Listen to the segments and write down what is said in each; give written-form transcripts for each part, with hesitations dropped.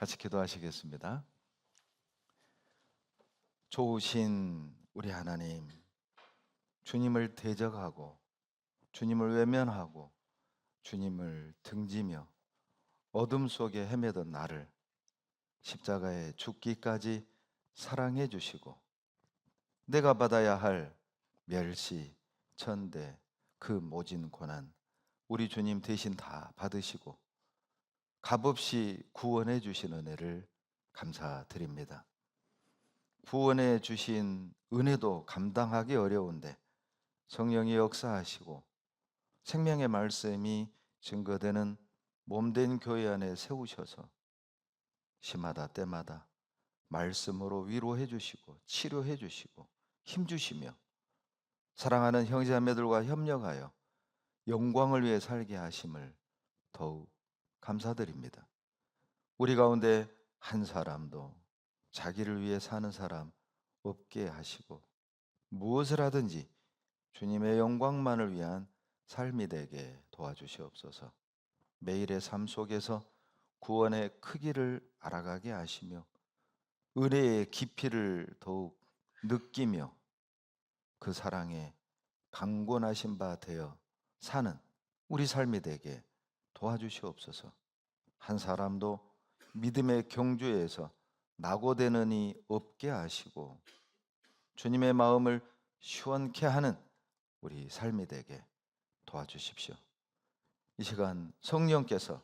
같이 기도하시겠습니다. 좋으신 우리 하나님, 주님을 대적하고 주님을 외면하고 주님을 등지며 어둠 속에 헤매던 나를 십자가에 죽기까지 사랑해 주시고 내가 받아야 할 멸시, 천대, 그 모진 고난 우리 주님 대신 다 받으시고 값없이 구원해 주신 은혜를 감사드립니다. 구원해 주신 은혜도 감당하기 어려운데 성령이 역사하시고 생명의 말씀이 증거되는 몸된 교회 안에 세우셔서 시마다 때마다 말씀으로 위로해 주시고 치료해 주시고 힘 주시며 사랑하는 형제자매들과 협력하여 영광을 위해 살게 하심을 더욱 감사드립니다. 우리 가운데 한 사람도 자기를 위해 사는 사람 없게 하시고 무엇을 하든지 주님의 영광만을 위한 삶이 되게 도와주시옵소서. 매일의 삶 속에서 구원의 크기를 알아가게 하시며 은혜의 깊이를 더욱 느끼며 그 사랑에 강권하신 바 되어 사는 우리 삶이 되게 도와주시옵소서. 한 사람도 믿음의 경주에서 낙오되는 이 없게 하시고 주님의 마음을 시원케 하는 우리 삶이 되게 도와주십시오. 이 시간 성령께서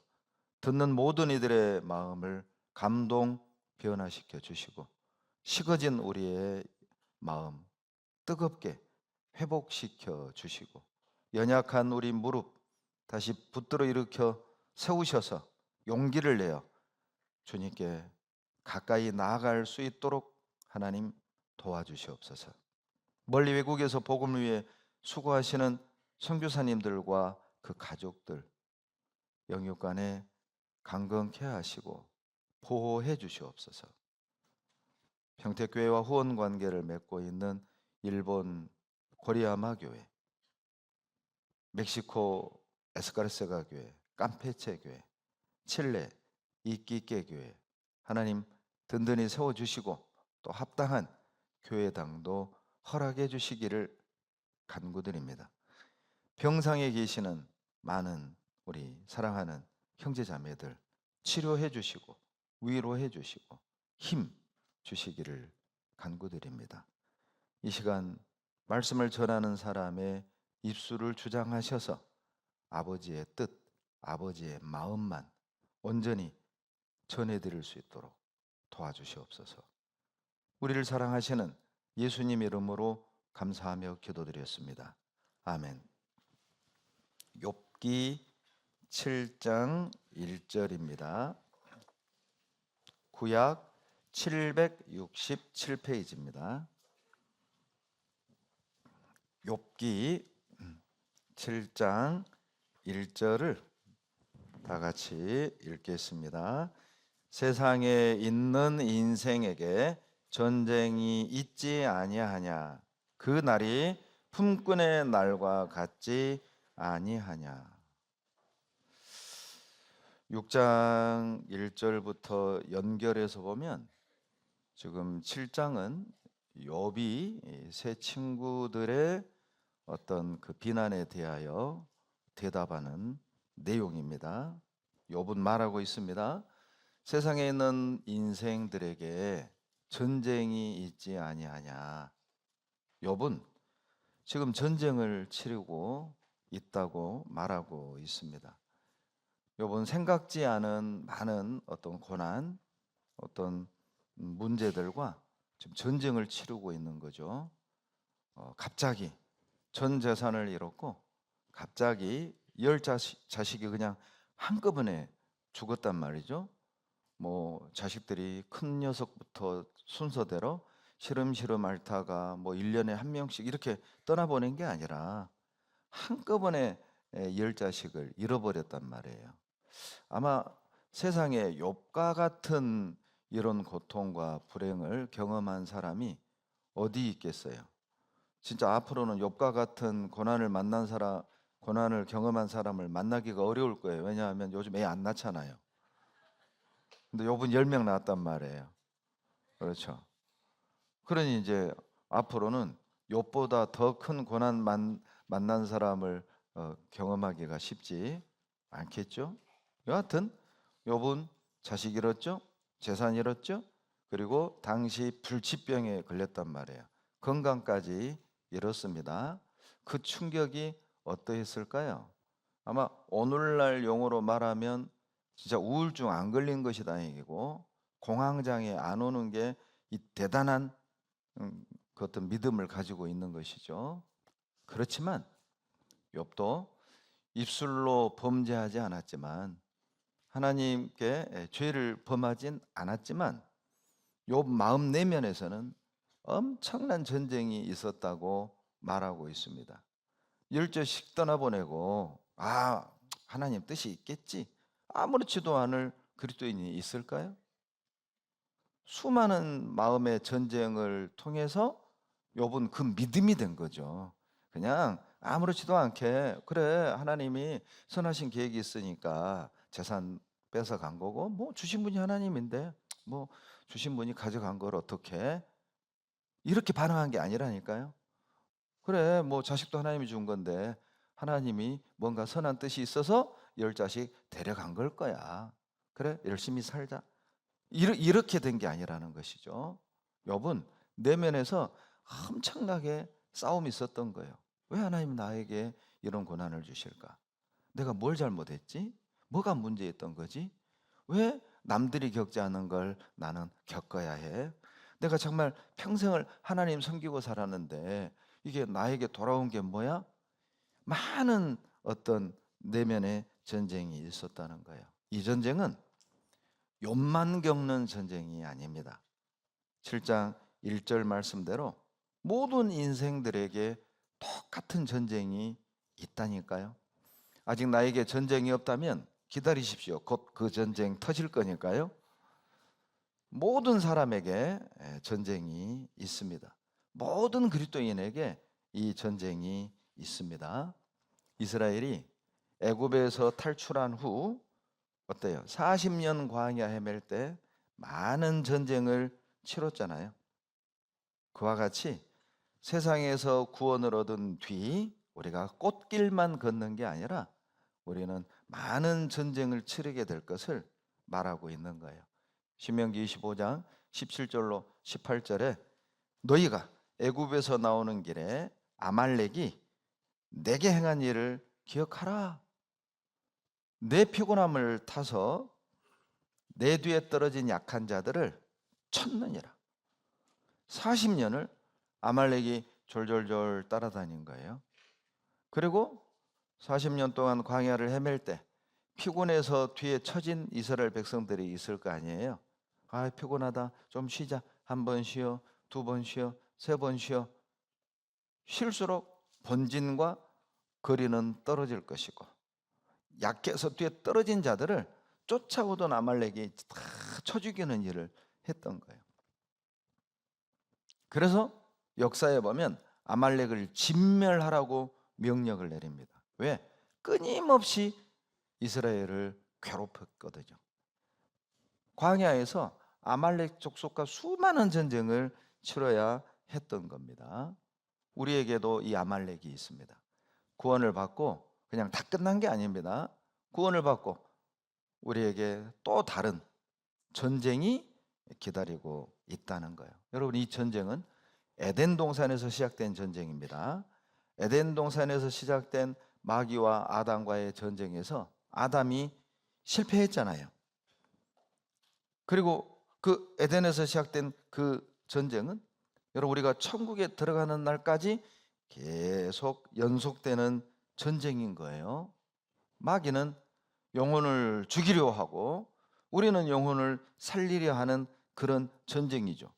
듣는 모든 이들의 마음을 감동 변화시켜 주시고 식어진 우리의 마음 뜨겁게 회복시켜 주시고 연약한 우리 무릎 다시 붙들어 일으켜 세우셔서 용기를 내어 주님께 가까이 나아갈 수 있도록 하나님 도와주시옵소서. 멀리 외국에서 복음을 위해 수고하시는 선교사님들과 그 가족들 영육간에 강건케 하시고 보호해 주시옵소서. 평택교회와 후원 관계를 맺고 있는 일본 고리야마 교회, 멕시코 에스카르세가 교회, 깜페체 교회, 칠레 이끼께 교회 하나님 든든히 세워주시고 또 합당한 교회당도 허락해 주시기를 간구드립니다. 병상에 계시는 많은 우리 사랑하는 형제자매들 치료해 주시고 위로해 주시고 힘 주시기를 간구드립니다. 이 시간 말씀을 전하는 사람의 입술을 주장하셔서 아버지의 뜻, 아버지의 마음만 온전히 전해드릴 수 있도록 도와주시옵소서. 우리를 사랑하시는 예수님 이름으로 감사하며 기도드렸습니다. 아멘. 욥기 7장 1절입니다. 구약 767페이지입니다. 욥기 7장 1절을 다 같이 읽겠습니다. 세상에 있는 인생에게 전쟁이 있지 아니하냐? 그 날이 품꾼의 날과 같지 아니하냐? 6장 1절부터 연결해서 보면 지금 7장은 욥이 세 친구들의 어떤 그 비난에 대하여 대답하는 내용입니다. 욥은 말하고 있습니다. 세상에 있는 인생들에게 전쟁이 있지 아니하냐. 욥은 지금 전쟁을 치르고 있다고 말하고 있습니다. 욥은 생각지 않은 많은 어떤 고난, 어떤 문제들과 지금 전쟁을 치르고 있는 거죠. 갑자기 전 재산을 잃었고 갑자기 10자식이 그냥 한꺼번에 죽었단 말이죠. 뭐 자식들이 큰 녀석부터 순서대로 시름시름 앓다가 뭐 1년에 한 명씩 이렇게 떠나보낸 게 아니라 한꺼번에 10자식을 잃어버렸단 말이에요. 아마 세상에 욥과 같은 이런 고통과 불행을 경험한 사람이 어디 있겠어요? 진짜 앞으로는 욥과 같은 고난을 경험한 사람을 만나기가 어려울 거예요. 왜냐하면 요즘 애 안 낳잖아요. 근데 욥은 10명 나왔단 말이에요. 그렇죠. 그러니 이제 앞으로는 욥보다 더 큰 고난 만난 사람을 경험하기가 쉽지 않겠죠. 여하튼 욥은 자식 잃었죠, 재산 잃었죠, 그리고 당시 불치병에 걸렸단 말이에요. 건강까지 잃었습니다. 그 충격이 어떠했을까요? 아마 오늘날 용어로 말하면 진짜 우울증 안 걸린 것이 다행이고 공황장애 안 오는 게 이 대단한 그 어떤 믿음을 가지고 있는 것이죠. 그렇지만 욥도 입술로 범죄하지 않았지만, 하나님께 죄를 범하진 않았지만, 욥 마음 내면에서는 엄청난 전쟁이 있었다고 말하고 있습니다. 10절씩 떠나보내고 하나님 뜻이 있겠지, 아무렇지도 않을 그리스도인이 있을까요? 수많은 마음의 전쟁을 통해서 욥은 그 믿음이 된 거죠. 그냥 아무렇지도 않게, 그래 하나님이 선하신 계획이 있으니까 재산 뺏어간 거고, 뭐 주신 분이 하나님인데 뭐 주신 분이 가져간 걸 어떻게, 이렇게 반응한 게 아니라니까요. 그래 뭐 자식도 하나님이 준 건데 하나님이 뭔가 선한 뜻이 있어서 10자식 데려간 걸 거야. 그래 열심히 살자, 이렇게 된 게 아니라는 것이죠. 욥은 내면에서 엄청나게 싸움이 있었던 거예요. 왜 하나님 나에게 이런 고난을 주실까? 내가 뭘 잘못했지? 뭐가 문제였던 거지? 왜 남들이 겪지 않은 걸 나는 겪어야 해? 내가 정말 평생을 하나님 섬기고 살았는데 이게 나에게 돌아온 게 뭐야? 많은 어떤 내면의 전쟁이 있었다는 거예요. 이 전쟁은 욥만 겪는 전쟁이 아닙니다. 7장 1절 말씀대로 모든 인생들에게 똑같은 전쟁이 있다니까요. 아직 나에게 전쟁이 없다면 기다리십시오. 곧 그 전쟁 터질 거니까요. 모든 사람에게 전쟁이 있습니다. 모든 그리스도인에게 이 전쟁이 있습니다. 이스라엘이 애굽에서 탈출한 후 어때요? 40년 광야 헤맬 때 많은 전쟁을 치렀잖아요. 그와 같이 세상에서 구원을 얻은 뒤 우리가 꽃길만 걷는 게 아니라 우리는 많은 전쟁을 치르게 될 것을 말하고 있는 거예요. 신명기 25장 17절로 18절에 너희가 애굽에서 나오는 길에 아말렉이 내게 행한 일을 기억하라. 내 피곤함을 타서 내 뒤에 떨어진 약한 자들을 쳤느니라. 40년을 아말렉이 졸졸졸 따라다닌 거예요. 그리고 40년 동안 광야를 헤맬 때 피곤해서 뒤에 처진 이스라엘 백성들이 있을 거 아니에요. 피곤하다, 좀 쉬자. 한 번 쉬어, 두 번 쉬어, 세 번 쉬어. 쉴수록 본진과 거리는 떨어질 것이고, 약해서 뒤에 떨어진 자들을 쫓아오던 아말렉이 다 쳐 죽이는 일을 했던 거예요. 그래서 역사에 보면 아말렉을 진멸하라고 명령을 내립니다. 왜? 끊임없이 이스라엘을 괴롭혔거든요. 광야에서 아말렉 족속과 수많은 전쟁을 치러야 했던 겁니다. 우리에게도 이 아말렉이 있습니다. 구원을 받고 그냥 다 끝난 게 아닙니다. 구원을 받고 우리에게 또 다른 전쟁이 기다리고 있다는 거예요. 여러분, 이 전쟁은 에덴 동산에서 시작된 전쟁입니다. 에덴 동산에서 시작된 마귀와 아담과의 전쟁에서 아담이 실패했잖아요. 그리고 그 에덴에서 시작된 그 전쟁은 여러분 우리가 천국에 들어가는 날까지 계속 연속되는 전쟁인 거예요. 마귀는 영혼을 죽이려 하고 우리는 영혼을 살리려 하는 그런 전쟁이죠.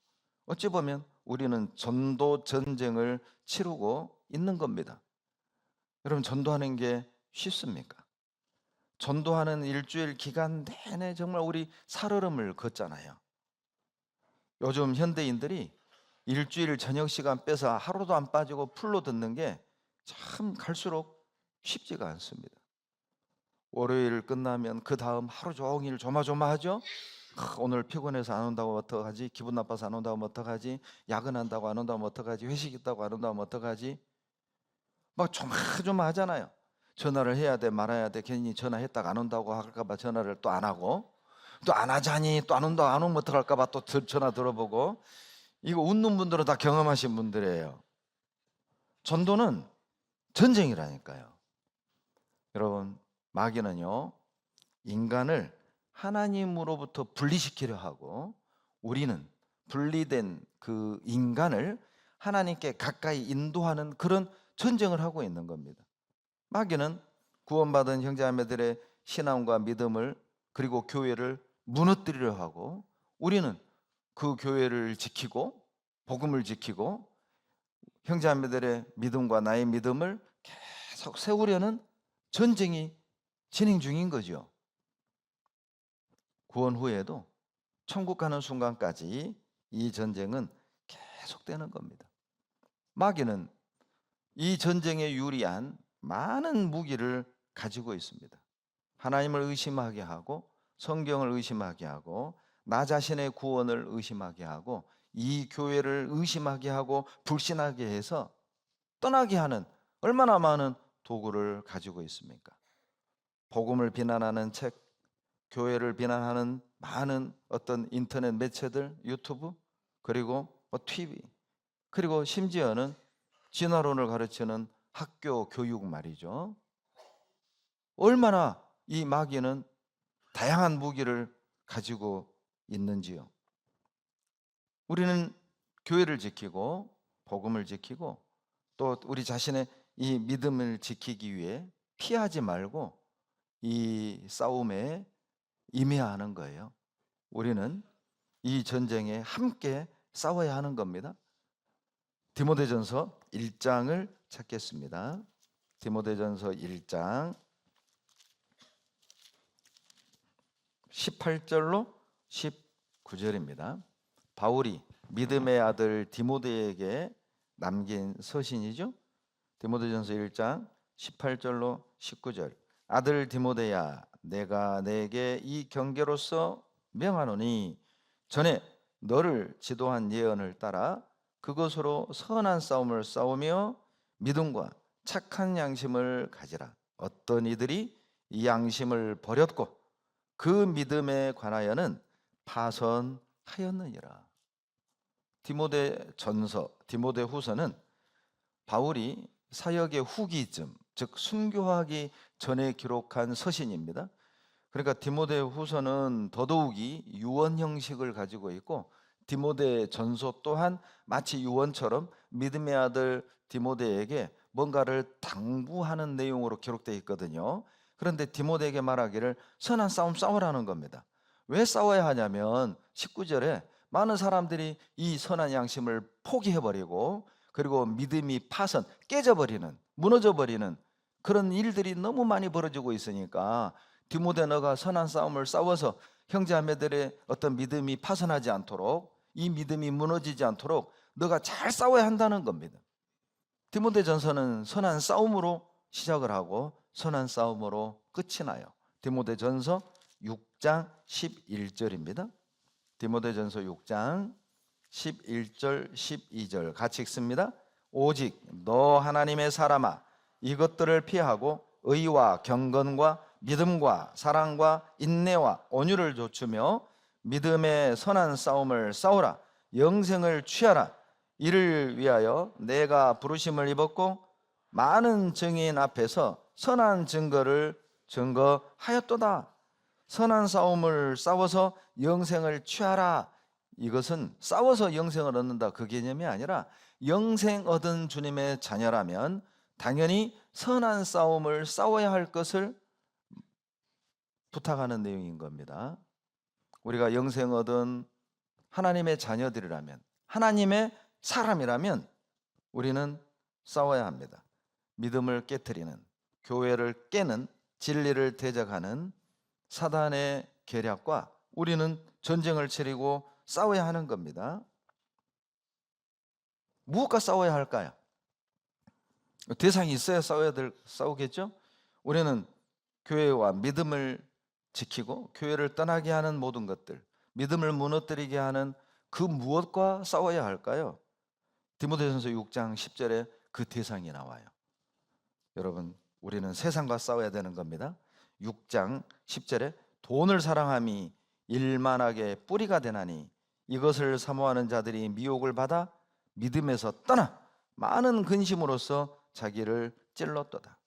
어찌 보면 우리는 전도 전쟁을 치르고 있는 겁니다. 여러분, 전도하는 게 쉽습니까? 전도하는 일주일 기간 내내 정말 우리 살얼음을 걷잖아요. 요즘 현대인들이 일주일 저녁 시간 빼서 하루도 안 빠지고 풀로 듣는 게 참 갈수록 쉽지가 않습니다. 월요일 끝나면 그 다음 하루 종일 조마조마하죠. 오늘 피곤해서 안 온다고 어떡하지? 기분 나빠서 안 온다고 어떡하지? 야근한다고 안 온다고 어떡하지? 회식 있다고 안 온다고 어떡하지? 막 조마조마하잖아요. 전화를 해야 돼 말아야 돼. 괜히 전화했다가 안 온다고 할까 봐 전화를 또 안 하고, 또 안 하자니 또 안 온다고 안 오면 어떡할까 봐 또 전화 들어보고. 이거 웃는 분들은 다 경험하신 분들이에요. 전도는 전쟁이라니까요. 여러분, 마귀는요, 인간을 하나님으로부터 분리시키려 하고, 우리는 분리된 그 인간을 하나님께 가까이 인도하는 그런 전쟁을 하고 있는 겁니다. 마귀는 구원받은 형제자매들의 신앙과 믿음을, 그리고 교회를 무너뜨리려 하고, 우리는 그 교회를 지키고 복음을 지키고 형제자매들의 믿음과 나의 믿음을 계속 세우려는 전쟁이 진행 중인 거죠. 구원 후에도 천국 가는 순간까지 이 전쟁은 계속되는 겁니다. 마귀는 이 전쟁에 유리한 많은 무기를 가지고 있습니다. 하나님을 의심하게 하고, 성경을 의심하게 하고, 나 자신의 구원을 의심하게 하고, 이 교회를 의심하게 하고 불신하게 해서 떠나게 하는 얼마나 많은 도구를 가지고 있습니까? 복음을 비난하는 책, 교회를 비난하는 많은 어떤 인터넷 매체들, 유튜브, 그리고 TV, 그리고 심지어는 진화론을 가르치는 학교 교육 말이죠. 얼마나 이 마귀는 다양한 무기를 가지고 있는지요. 우리는 교회를 지키고 복음을 지키고 또 우리 자신의 이 믿음을 지키기 위해 피하지 말고 이 싸움에 임해야 하는 거예요. 우리는 이 전쟁에 함께 싸워야 하는 겁니다. 디모데전서 1장을 찾겠습니다. 디모데전서 1장 18절로 19절입니다. 바울이 믿음의 아들 디모데에게 남긴 서신이죠. 디모데전서 1장 18절로 19절. 아들 디모데야, 내가 내게 이 경계로서 명하노니 전에 너를 지도한 예언을 따라 그것으로 선한 싸움을 싸우며 믿음과 착한 양심을 가지라. 어떤 이들이 이 양심을 버렸고 그 믿음에 관하여는 파선하였느니라. 디모데전서, 디모데후서는 바울이 사역의 후기쯤, 즉 순교하기 전에 기록한 서신입니다. 그러니까 디모데후서는 더더욱이 유언 형식을 가지고 있고, 디모데전서 또한 마치 유언처럼 믿음의 아들 디모데에게 뭔가를 당부하는 내용으로 기록되어 있거든요. 그런데 디모데에게 말하기를 선한 싸움 싸우라는 겁니다. 왜 싸워야 하냐면 19절에 많은 사람들이 이 선한 양심을 포기해버리고, 그리고 믿음이 파선, 깨져버리는, 무너져버리는 그런 일들이 너무 많이 벌어지고 있으니까 디모데, 너가 선한 싸움을 싸워서 형제자매들의 어떤 믿음이 파선하지 않도록, 이 믿음이 무너지지 않도록 너가 잘 싸워야 한다는 겁니다. 디모데전서는 선한 싸움으로 시작을 하고 선한 싸움으로 끝이 나요. 디모데전서 6장 11절입니다. 디모데전서 6장 11절 12절 같이 읽습니다. 오직 너 하나님의 사람아, 이것들을 피하고 의와 경건과 믿음과 사랑과 인내와 온유를 갖추며 믿음의 선한 싸움을 싸우라. 영생을 취하라. 이를 위하여 내가 부르심을 입었고 많은 증인 앞에서 선한 증거를 증거하였도다. 선한 싸움을 싸워서 영생을 취하라. 이것은 싸워서 영생을 얻는다, 그 개념이 아니라 영생 얻은 주님의 자녀라면 당연히 선한 싸움을 싸워야 할 것을 부탁하는 내용인 겁니다. 우리가 영생 얻은 하나님의 자녀들이라면, 하나님의 사람이라면 우리는 싸워야 합니다. 믿음을 깨트리는, 교회를 깨는, 진리를 대적하는 사단의 계략과 우리는 전쟁을 치르고 싸워야 하는 겁니다. 무엇과 싸워야 할까요? 대상이 있어야 싸우겠죠? 우리는 교회와 믿음을 지키고 교회를 떠나게 하는 모든 것들, 믿음을 무너뜨리게 하는 그 무엇과 싸워야 할까요? 디모데전서 6장 10절에 그 대상이 나와요. 여러분, 우리는 세상과 싸워야 되는 겁니다. 6장 10절에 돈을 사랑함이 일만하게 뿌리가 되나니 이것을 사모하는 자들이 미혹을 받아 믿음에서 떠나 많은 근심으로써 자기를 찔렀도다.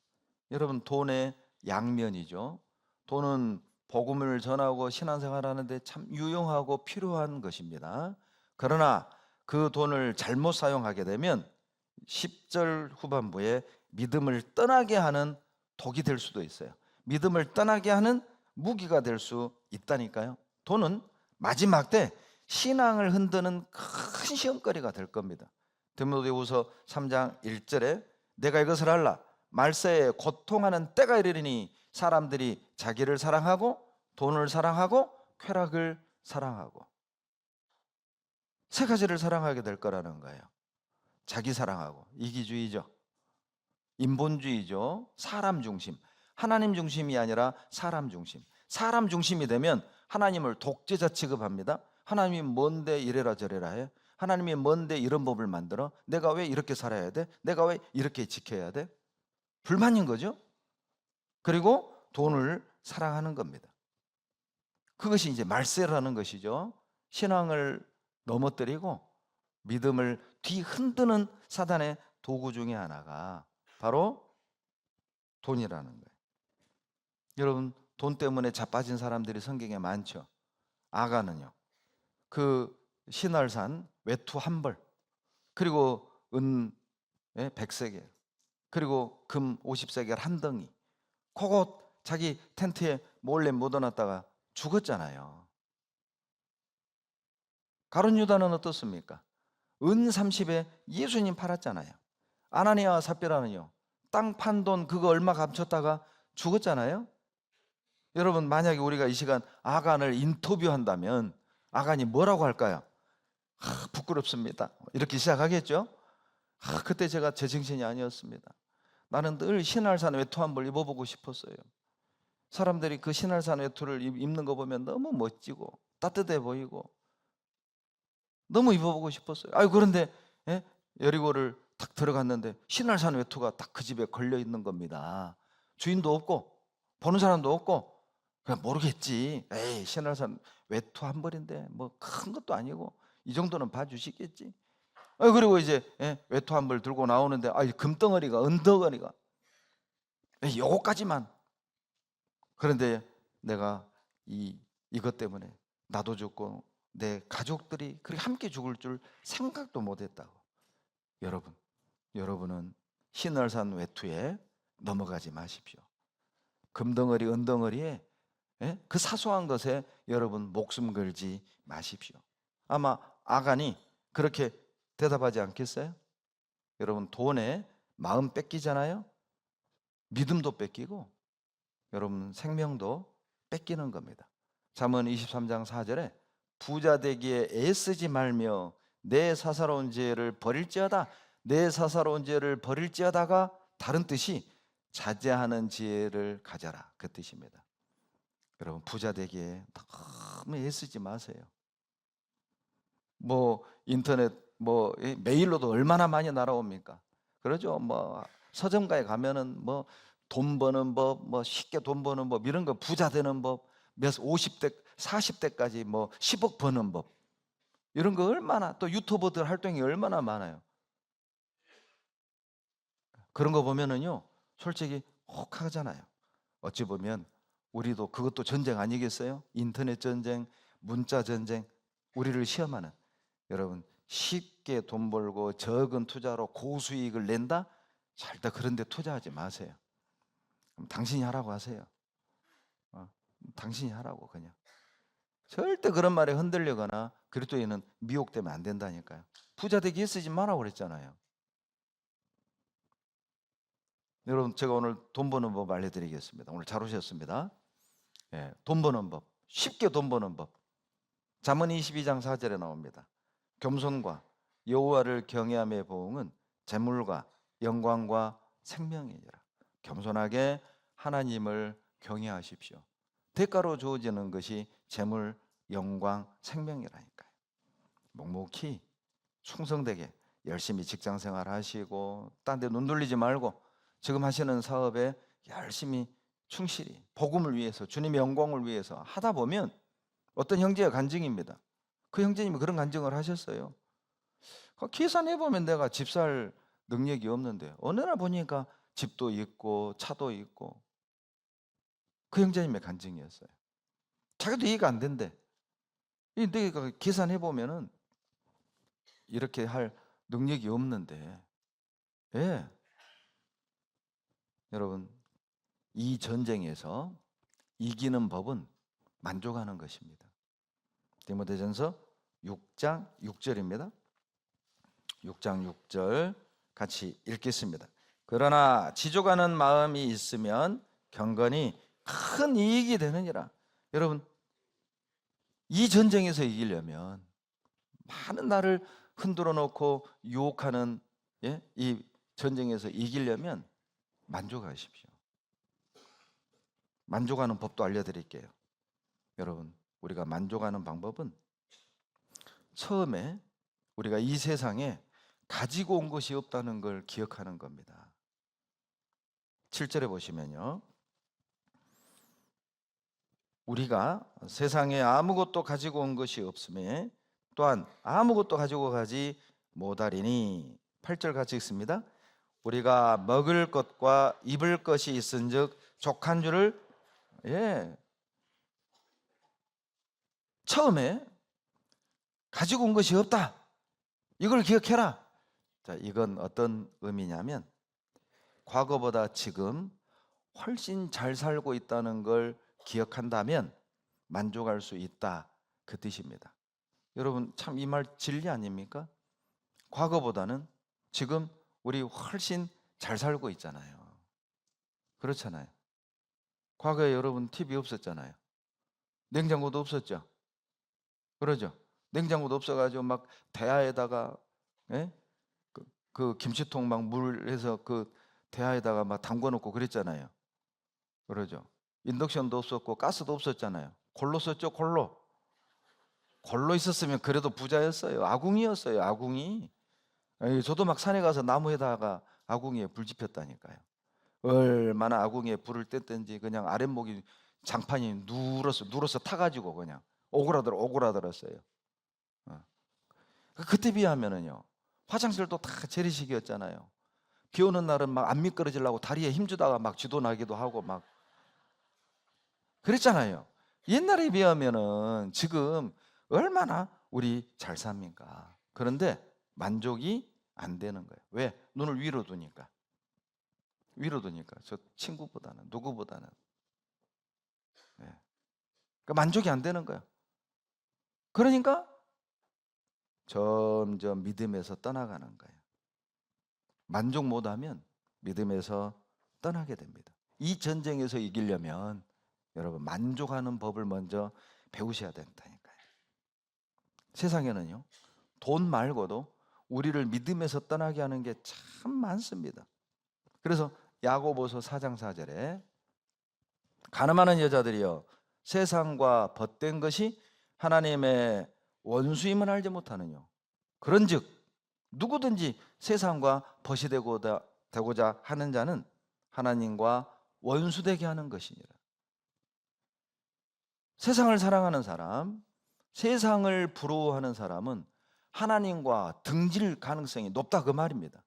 여러분, 돈의 양면이죠. 돈은 복음을 전하고 신앙생활하는데 참 유용하고 필요한 것입니다. 그러나 그 돈을 잘못 사용하게 되면 10절 후반부에 믿음을 떠나게 하는 독이 될 수도 있어요. 믿음을 떠나게 하는 무기가 될 수 있다니까요. 돈은 마지막 때 신앙을 흔드는 큰 시험거리가 될 겁니다. 디모데후서 3장 1절에 내가 이것을 알라 말세에 고통하는 때가 이르리니 사람들이 자기를 사랑하고 돈을 사랑하고 쾌락을 사랑하고 세 가지를 사랑하게 될 거라는 거예요. 자기 사랑하고 이기주의죠. 인본주의죠. 사람 중심. 하나님 중심이 아니라 사람 중심. 사람 중심이 되면 하나님을 독재자 취급합니다. 하나님이 뭔데 이래라 저래라 해? 하나님이 뭔데 이런 법을 만들어? 내가 왜 이렇게 살아야 돼? 내가 왜 이렇게 지켜야 돼? 불만인 거죠. 그리고 돈을 사랑하는 겁니다. 그것이 이제 말세라는 것이죠. 신앙을 넘어뜨리고 믿음을 뒤흔드는 사단의 도구 중에 하나가 바로 돈이라는 거예요. 여러분, 돈 때문에 자빠진 사람들이 성경에 많죠. 아가는요, 그 신할산 외투 한 벌, 그리고 은 100세겔, 그리고 금 50세겔 한 덩이, 그거 자기 텐트에 몰래 묻어놨다가 죽었잖아요. 가룟 유다는 어떻습니까? 은 30에 예수님 팔았잖아요. 아나니아와 삽비라는요, 땅 판 돈 그거 얼마 감췄다가 죽었잖아요. 여러분, 만약에 우리가 이 시간 아간을 인터뷰한다면 아간이 뭐라고 할까요? 부끄럽습니다. 이렇게 시작하겠죠. 그때 제가 제정신이 아니었습니다. 나는 늘 신할산 외투 한 벌 입어보고 싶었어요. 사람들이 그 신할산 외투를 입는 거 보면 너무 멋지고 따뜻해 보이고 너무 입어보고 싶었어요. 그런데 여리고를 딱 들어갔는데 신할산 외투가 딱 그 집에 걸려 있는 겁니다. 주인도 없고 보는 사람도 없고 그냥 모르겠지. 에이, 신할산 외투 한 벌인데 뭐 큰 것도 아니고 이 정도는 봐주시겠지. 그리고 이제 외투 한 벌 들고 나오는데 금덩어리가 은덩어리가 요거까지만. 그런데 내가 이것 때문에 나도 죽고 내 가족들이 그렇게 함께 죽을 줄 생각도 못했다고. 여러분은 신할산 외투에 넘어가지 마십시오. 금덩어리 은덩어리에 그 사소한 것에 여러분 목숨 걸지 마십시오. 아마 아간이 그렇게 대답하지 않겠어요? 여러분, 돈에 마음 뺏기잖아요. 믿음도 뺏기고 여러분 생명도 뺏기는 겁니다. 잠언 23장 4절에 부자 되기에 애쓰지 말며 내 사사로운 죄를 버릴지어다. 내 사사로운 죄를 버릴지어다가 다른 뜻이 자제하는 지혜를 가져라, 그 뜻입니다. 여러분, 부자 되기에 너무 애쓰지 마세요. 뭐 인터넷 메일로도 얼마나 많이 날아옵니까? 그러죠. 서점가에 가면은 돈 버는 법, 쉽게 돈 버는 법, 이런 거, 부자 되는 법, 50대 40대까지 10억 버는 법, 이런 거 얼마나, 또 유튜버들 활동이 얼마나 많아요. 그런 거 보면은요, 솔직히 혹하잖아요. 어찌 보면 우리도 그것도 전쟁 아니겠어요? 인터넷 전쟁, 문자 전쟁, 우리를 시험하는. 여러분, 쉽게 돈 벌고 적은 투자로 고수익을 낸다? 절대 그런 데 투자하지 마세요. 그럼 당신이 하라고 하세요. 당신이 하라고 그냥. 절대 그런 말에 흔들리거나 그리스도인은 미혹되면 안 된다니까요. 부자 되기 애쓰지 마라고 그랬잖아요. 여러분, 제가 오늘 돈 버는 법 알려드리겠습니다. 오늘 잘 오셨습니다. 돈 버는 법, 쉽게 돈 버는 법. 잠언 22장 4절에 나옵니다. 겸손과 여호와를 경외함의 보응은 재물과 영광과 생명이니라. 겸손하게 하나님을 경외하십시오. 대가로 주어지는 것이 재물, 영광, 생명이라니까요. 묵묵히 충성되게 열심히 직장생활 하시고 딴 데 눈 돌리지 말고 지금 하시는 사업에 열심히 충실히 복음을 위해서 주님의 영광을 위해서 하다 보면 어떤 형제의 간증입니다. 그 형제님이 그런 간증을 하셨어요. 계산해보면 내가 집 살 능력이 없는데 어느 날 보니까 집도 있고 차도 있고. 그 형제님의 간증이었어요. 자기도 이해가 안 된대. 내가 계산해보면은 이렇게 할 능력이 없는데. 예. 여러분, 이 전쟁에서 이기는 법은 만족하는 것입니다. 디모데전서 6장 6절입니다. 6장 6절 같이 읽겠습니다. 그러나 지족하는 마음이 있으면 경건이 큰 이익이 되느니라. 여러분, 이 전쟁에서 이기려면 많은 나를 흔들어 놓고 유혹하는 이 전쟁에서 이기려면 만족하십시오. 만족하는 법도 알려드릴게요. 여러분, 우리가 만족하는 방법은 처음에 우리가 이 세상에 가지고 온 것이 없다는 걸 기억하는 겁니다. 7절에 보시면요, 우리가 세상에 아무것도 가지고 온 것이 없음에 또한 아무것도 가지고 가지 못하리니. 8절 같이 읽습니다. 우리가 먹을 것과 입을 것이 있은즉 족한 줄을. 처음에 가지고 온 것이 없다, 이걸 기억해라. 자, 이건 어떤 의미냐면 과거보다 지금 훨씬 잘 살고 있다는 걸 기억한다면 만족할 수 있다, 그 뜻입니다. 여러분, 참 이 말 진리 아닙니까? 과거보다는 지금 우리 훨씬 잘 살고 있잖아요. 그렇잖아요. 과거에 여러분 TV 없었잖아요. 냉장고도 없었죠. 그러죠. 냉장고도 없어가지고 막 대야에다가 그 김치통 막 물해서 그 대야에다가 막 담궈놓고 그랬잖아요. 그러죠. 인덕션도 없었고 가스도 없었잖아요. 골로 썼죠. 골로 있었으면 그래도 부자였어요. 아궁이였어요. 아궁이. 저도 막 산에 가서 나무에다가 아궁이에 불 지폈다니까요. 얼마나 아궁이에 불을 뗐든지 그냥 아랫목이 장판이 누러서 타가지고 그냥 오그라들었어요. 그때 비하면은요, 화장실도 다 재래식이었잖아요. 비 오는 날은 막 안 미끄러지려고 다리에 힘주다가 막 쥐도 나기도 하고 막 그랬잖아요. 옛날에 비하면은 지금 얼마나 우리 잘 삽니까? 그런데 만족이 안 되는 거예요. 왜? 눈을 위로 두니까. 저 친구보다는, 누구보다는. 그러니까 만족이 안 되는 거예요. 그러니까 점점 믿음에서 떠나가는 거예요. 만족 못하면 믿음에서 떠나게 됩니다. 이 전쟁에서 이기려면 여러분, 만족하는 법을 먼저 배우셔야 된다니까요. 세상에는요, 돈 말고도 우리를 믿음에서 떠나게 하는 게 참 많습니다. 그래서 야고보서 4장 4절에 가늠하는 여자들이여 세상과 벗된 것이 하나님의 원수임을 알지 못하느뇨. 그런즉 누구든지 세상과 벗이 되고자 하는 자는 하나님과 원수되게 하는 것이니라. 세상을 사랑하는 사람, 세상을 부러워하는 사람은 하나님과 등질 가능성이 높다, 그 말입니다.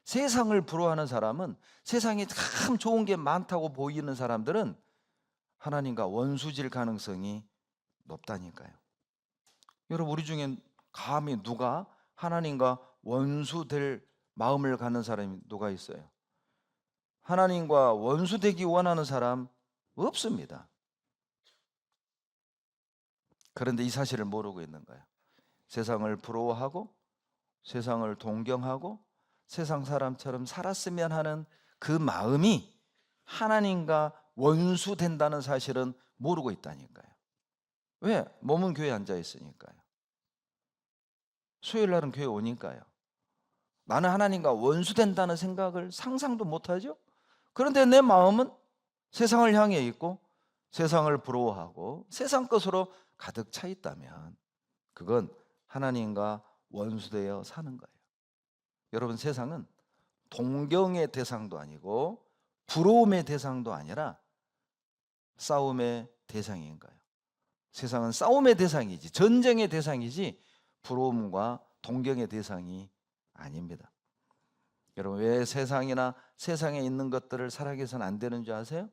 세상을 부러워하는 사람은, 세상에 참 좋은 게 많다고 보이는 사람들은 하나님과 원수질 가능성이 높다니까요. 여러분, 우리 중에 감히 누가 하나님과 원수될 마음을 갖는 사람이 누가 있어요? 하나님과 원수되기 원하는 사람 없습니다. 그런데 이 사실을 모르고 있는 거예요. 세상을 부러워하고 세상을 동경하고 세상 사람처럼 살았으면 하는 그 마음이 하나님과 원수된다는 사실은 모르고 있다니까요. 왜? 몸은 교회에 앉아 있으니까요. 수요일 날은 교회 오니까요. 나는 하나님과 원수된다는 생각을 상상도 못하죠. 그런데 내 마음은 세상을 향해 있고 세상을 부러워하고 세상 것으로 가득 차 있다면 그건 하나님과 원수되어 사는 거예요. 여러분, 세상은 동경의 대상도 아니고 부러움의 대상도 아니라 싸움의 대상인 거예요. 세상은 싸움의 대상이지, 전쟁의 대상이지 부러움과 동경의 대상이 아닙니다. 여러분, 왜 세상이나 세상에 있는 것들을 사랑해서는 안 되는 줄 아세요?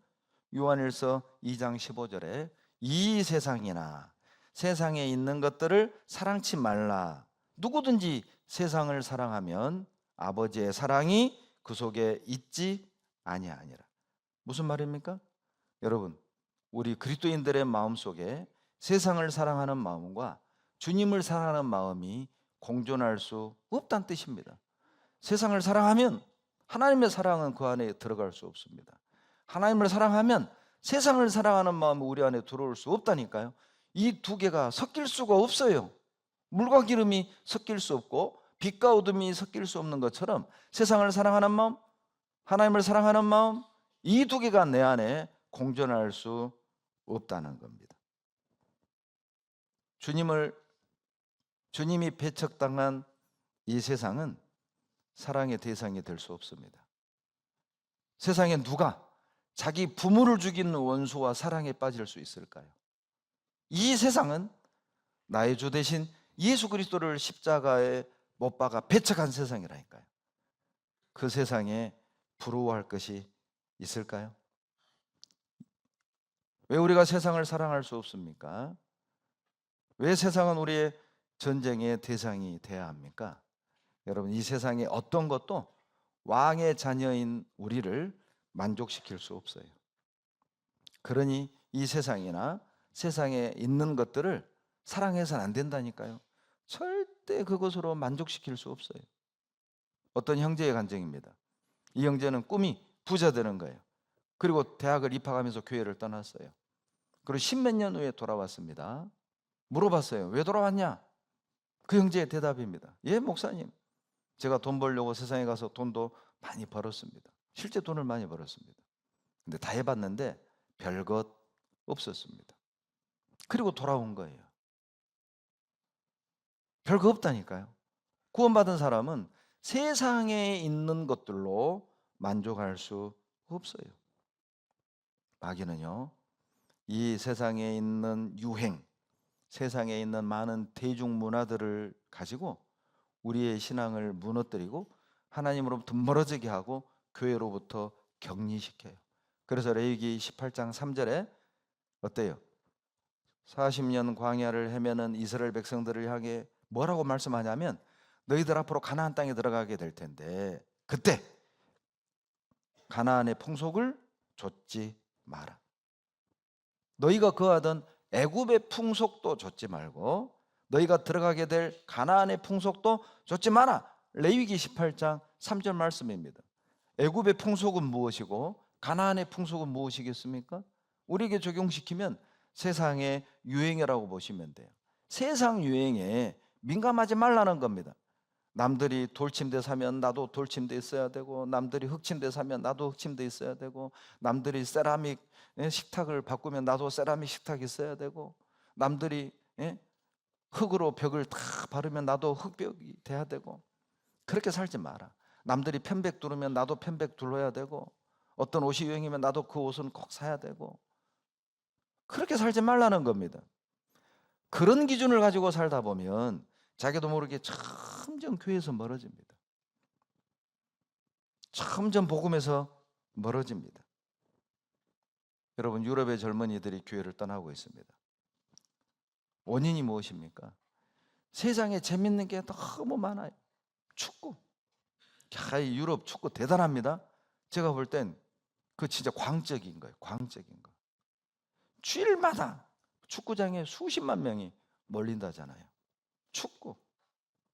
요한일서 2장 15절에 이 세상이나 세상에 있는 것들을 사랑치 말라. 누구든지 세상을 사랑하면 아버지의 사랑이 그 속에 있지 아니하니라. 무슨 말입니까? 여러분, 우리 그리스도인들의 마음속에 세상을 사랑하는 마음과 주님을 사랑하는 마음이 공존할 수 없다는 뜻입니다. 세상을 사랑하면 하나님의 사랑은 그 안에 들어갈 수 없습니다. 하나님을 사랑하면 세상을 사랑하는 마음이 우리 안에 들어올 수 없다니까요. 이 두 개가 섞일 수가 없어요. 물과 기름이 섞일 수 없고 빛과 어둠이 섞일 수 없는 것처럼 세상을 사랑하는 마음, 하나님을 사랑하는 마음, 이 두 개가 내 안에 공존할 수 없다는 겁니다. 주님이 배척당한 이 세상은 사랑의 대상이 될 수 없습니다. 세상에 누가 자기 부모를 죽이는 원수와 사랑에 빠질 수 있을까요? 이 세상은 나의 주 대신 예수 그리스도를 십자가에 못 박아 배척한 세상이라니까요. 그 세상에 부러워할 것이 있을까요? 왜 우리가 세상을 사랑할 수 없습니까? 왜 세상은 우리의 전쟁의 대상이 돼야 합니까? 여러분, 이 세상의 어떤 것도 왕의 자녀인 우리를 만족시킬 수 없어요. 그러니 이 세상이나 세상에 있는 것들을 사랑해서는 안 된다니까요. 절대 그것으로 만족시킬 수 없어요. 어떤 형제의 간증입니다. 이 형제는 꿈이 부자 되는 거예요. 그리고 대학을 입학하면서 교회를 떠났어요. 그리고 10몇 년 후에 돌아왔습니다. 물어봤어요. 왜 돌아왔냐? 그 형제의 대답입니다. 예, 목사님, 제가 돈 벌려고 세상에 가서 돈도 많이 벌었습니다. 실제 돈을 많이 벌었습니다. 근데 다 해봤는데 별것 없었습니다. 그리고 돌아온 거예요. 별거 없다니까요. 구원받은 사람은 세상에 있는 것들로 만족할 수 없어요. 마귀는요, 이 세상에 있는 유행, 세상에 있는 많은 대중문화들을 가지고 우리의 신앙을 무너뜨리고 하나님으로부터 멀어지게 하고 교회로부터 격리시켜요. 그래서 레위기 18장 3절에 어때요? 40년 광야를 헤매는 이스라엘 백성들을 향해 뭐라고 말씀하냐면 너희들 앞으로 가나안 땅에 들어가게 될 텐데 그때 가나안의 풍속을 좇지 마라. 너희가 거하던 애굽의 풍속도 좇지 말고 너희가 들어가게 될 가나안의 풍속도 좇지 마라. 레위기 18장 3절 말씀입니다. 애굽의 풍속은 무엇이고 가나안의 풍속은 무엇이겠습니까? 우리에게 적용시키면 세상의 유행이라고 보시면 돼요. 세상 유행에 민감하지 말라는 겁니다. 남들이 돌침대 사면 나도 돌침대 있어야 되고, 남들이 흙침대 사면 나도 흙침대 있어야 되고, 남들이 세라믹 식탁을 바꾸면 나도 세라믹 식탁 있어야 되고, 남들이 흙으로 벽을 다 바르면 나도 흙벽이 돼야 되고, 그렇게 살지 마라. 남들이 편백 두르면 나도 편백 둘러야 되고, 어떤 옷이 유행이면 나도 그 옷은 꼭 사야 되고, 그렇게 살지 말라는 겁니다. 그런 기준을 가지고 살다 보면 자기도 모르게 점점 교회에서 멀어집니다. 점점 복음에서 멀어집니다. 여러분, 유럽의 젊은이들이 교회를 떠나고 있습니다. 원인이 무엇입니까? 세상에 재밌는 게 너무 많아요. 축구. 이 유럽 축구 대단합니다. 제가 볼 땐 그 진짜 광적인 거예요. 광적인 거. 주일마다 축구장에 수십만 명이 몰린다잖아요. 축구,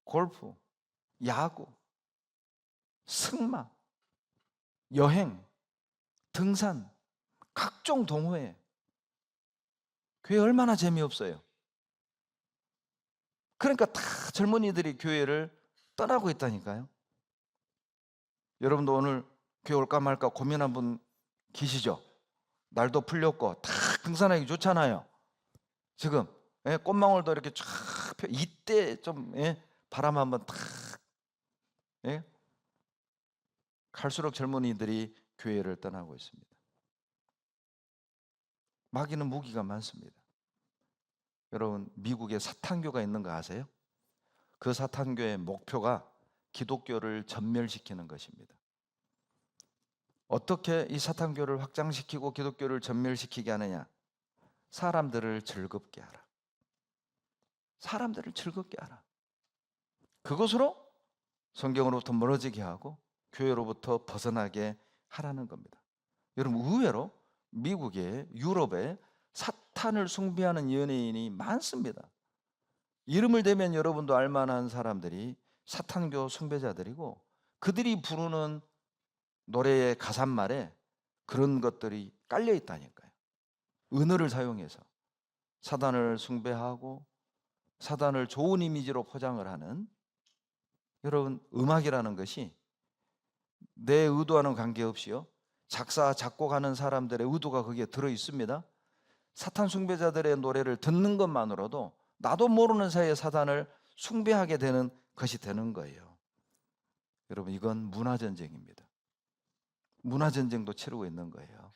골프, 야구, 승마, 여행, 등산, 각종 동호회. 교회 얼마나 재미없어요. 그러니까 다 젊은이들이 교회를 떠나고 있다니까요. 여러분도 오늘 교회 올까 말까 고민한 분 계시죠? 날도 풀렸고 다 등산하기 좋잖아요. 지금 예, 꽃망울도 이렇게 쫙 펴. 이때 좀 바람 한번 탁. 갈수록 젊은이들이 교회를 떠나고 있습니다. 마귀는 무기가 많습니다. 여러분, 미국에 사탄교가 있는 거 아세요? 그 사탄교의 목표가 기독교를 전멸시키는 것입니다. 어떻게 이 사탄교를 확장시키고 기독교를 전멸시키게 하느냐? 사람들을 즐겁게 하라. 사람들을 즐겁게 하라. 그것으로 성경으로부터 멀어지게 하고 교회로부터 벗어나게 하라는 겁니다. 여러분, 의외로 미국에, 유럽에 사탄을 숭배하는 연예인이 많습니다. 이름을 대면 여러분도 알만한 사람들이 사탄교 숭배자들이고, 그들이 부르는 노래의 가사말에 그런 것들이 깔려 있다니까요. 은어를 사용해서 사단을 숭배하고 사단을 좋은 이미지로 포장을 하는, 여러분, 음악이라는 것이 내 의도와는 관계없이요, 작사 작곡하는 사람들의 의도가 거기에 들어 있습니다. 사탄 숭배자들의 노래를 듣는 것만으로도 나도 모르는 사이에 사단을 숭배하게 되는 것이 되는 거예요. 여러분, 이건 문화전쟁입니다. 문화전쟁도 치르고 있는 거예요.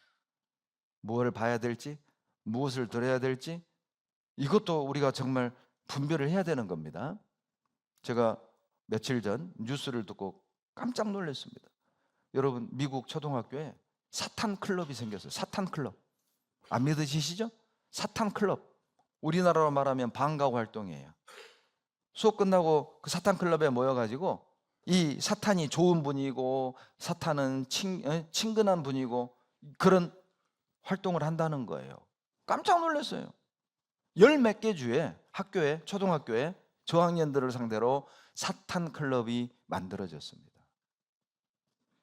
무엇을 봐야 될지, 무엇을 들어야 될지, 이것도 우리가 정말 분별을 해야 되는 겁니다. 제가 며칠 전 뉴스를 듣고 깜짝 놀랐습니다. 여러분, 미국 초등학교에 사탄 클럽이 생겼어요. 사탄 클럽. 안 믿으시죠? 사탄 클럽. 우리나라로 말하면 방과후 활동이에요. 수업 끝나고 그 사탄 클럽에 모여가지고 이 사탄이 좋은 분이고 사탄은 친근한 분이고 그런 활동을 한다는 거예요. 깜짝 놀랐어요. 열 몇 개 주에 학교에, 초등학교에 저학년들을 상대로 사탄 클럽이 만들어졌습니다.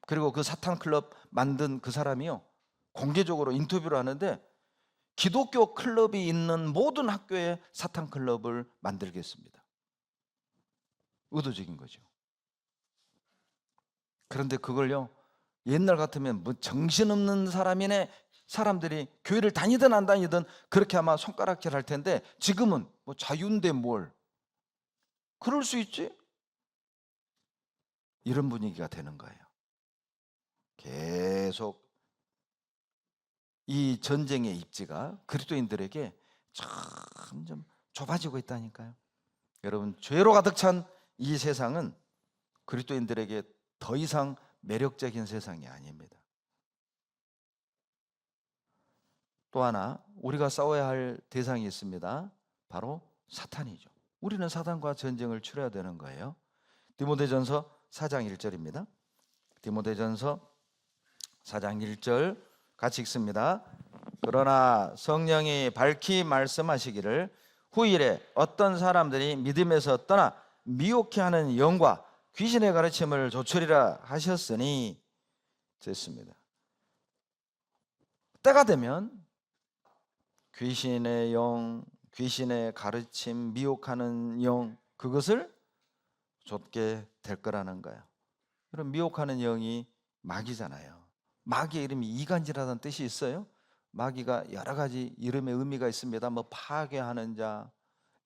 그리고 그 사탄 클럽 만든 그 사람이요, 공개적으로 인터뷰를 하는데 기독교 클럽이 있는 모든 학교에 사탄 클럽을 만들겠습니다. 의도적인 거죠. 그런데 그걸요, 옛날 같으면 뭐 정신없는 사람이네, 사람들이 교회를 다니든 안 다니든 그렇게 아마 손가락질 할 텐데, 지금은 뭐 자유인데 뭘 그럴 수 있지? 이런 분위기가 되는 거예요. 계속 이 전쟁의 입지가 그리스도인들에게 점점 좁아지고 있다니까요. 여러분, 죄로 가득 찬 이 세상은 그리스도인들에게 더 이상 매력적인 세상이 아닙니다. 또 하나 우리가 싸워야 할 대상이 있습니다. 바로 사탄이죠. 우리는 사탄과 전쟁을 치러야 되는 거예요. 디모데전서 4장 1절입니다. 디모데전서 4장 1절 같이 읽습니다. 그러나 성령이 밝히 말씀하시기를 후일에 어떤 사람들이 믿음에서 떠나 미혹해 하는 영과 귀신의 가르침을 조추리라 하셨으니 됐습니다. 때가 되면 귀신의 영, 귀신의 가르침, 미혹하는 영, 그것을 좇게 될 거라는 거예요. 그럼 미혹하는 영이 마귀잖아요. 마귀의 이름이 이간질하다는 뜻이 있어요. 마귀가 여러 가지 이름의 의미가 있습니다. 뭐 파괴하는 자,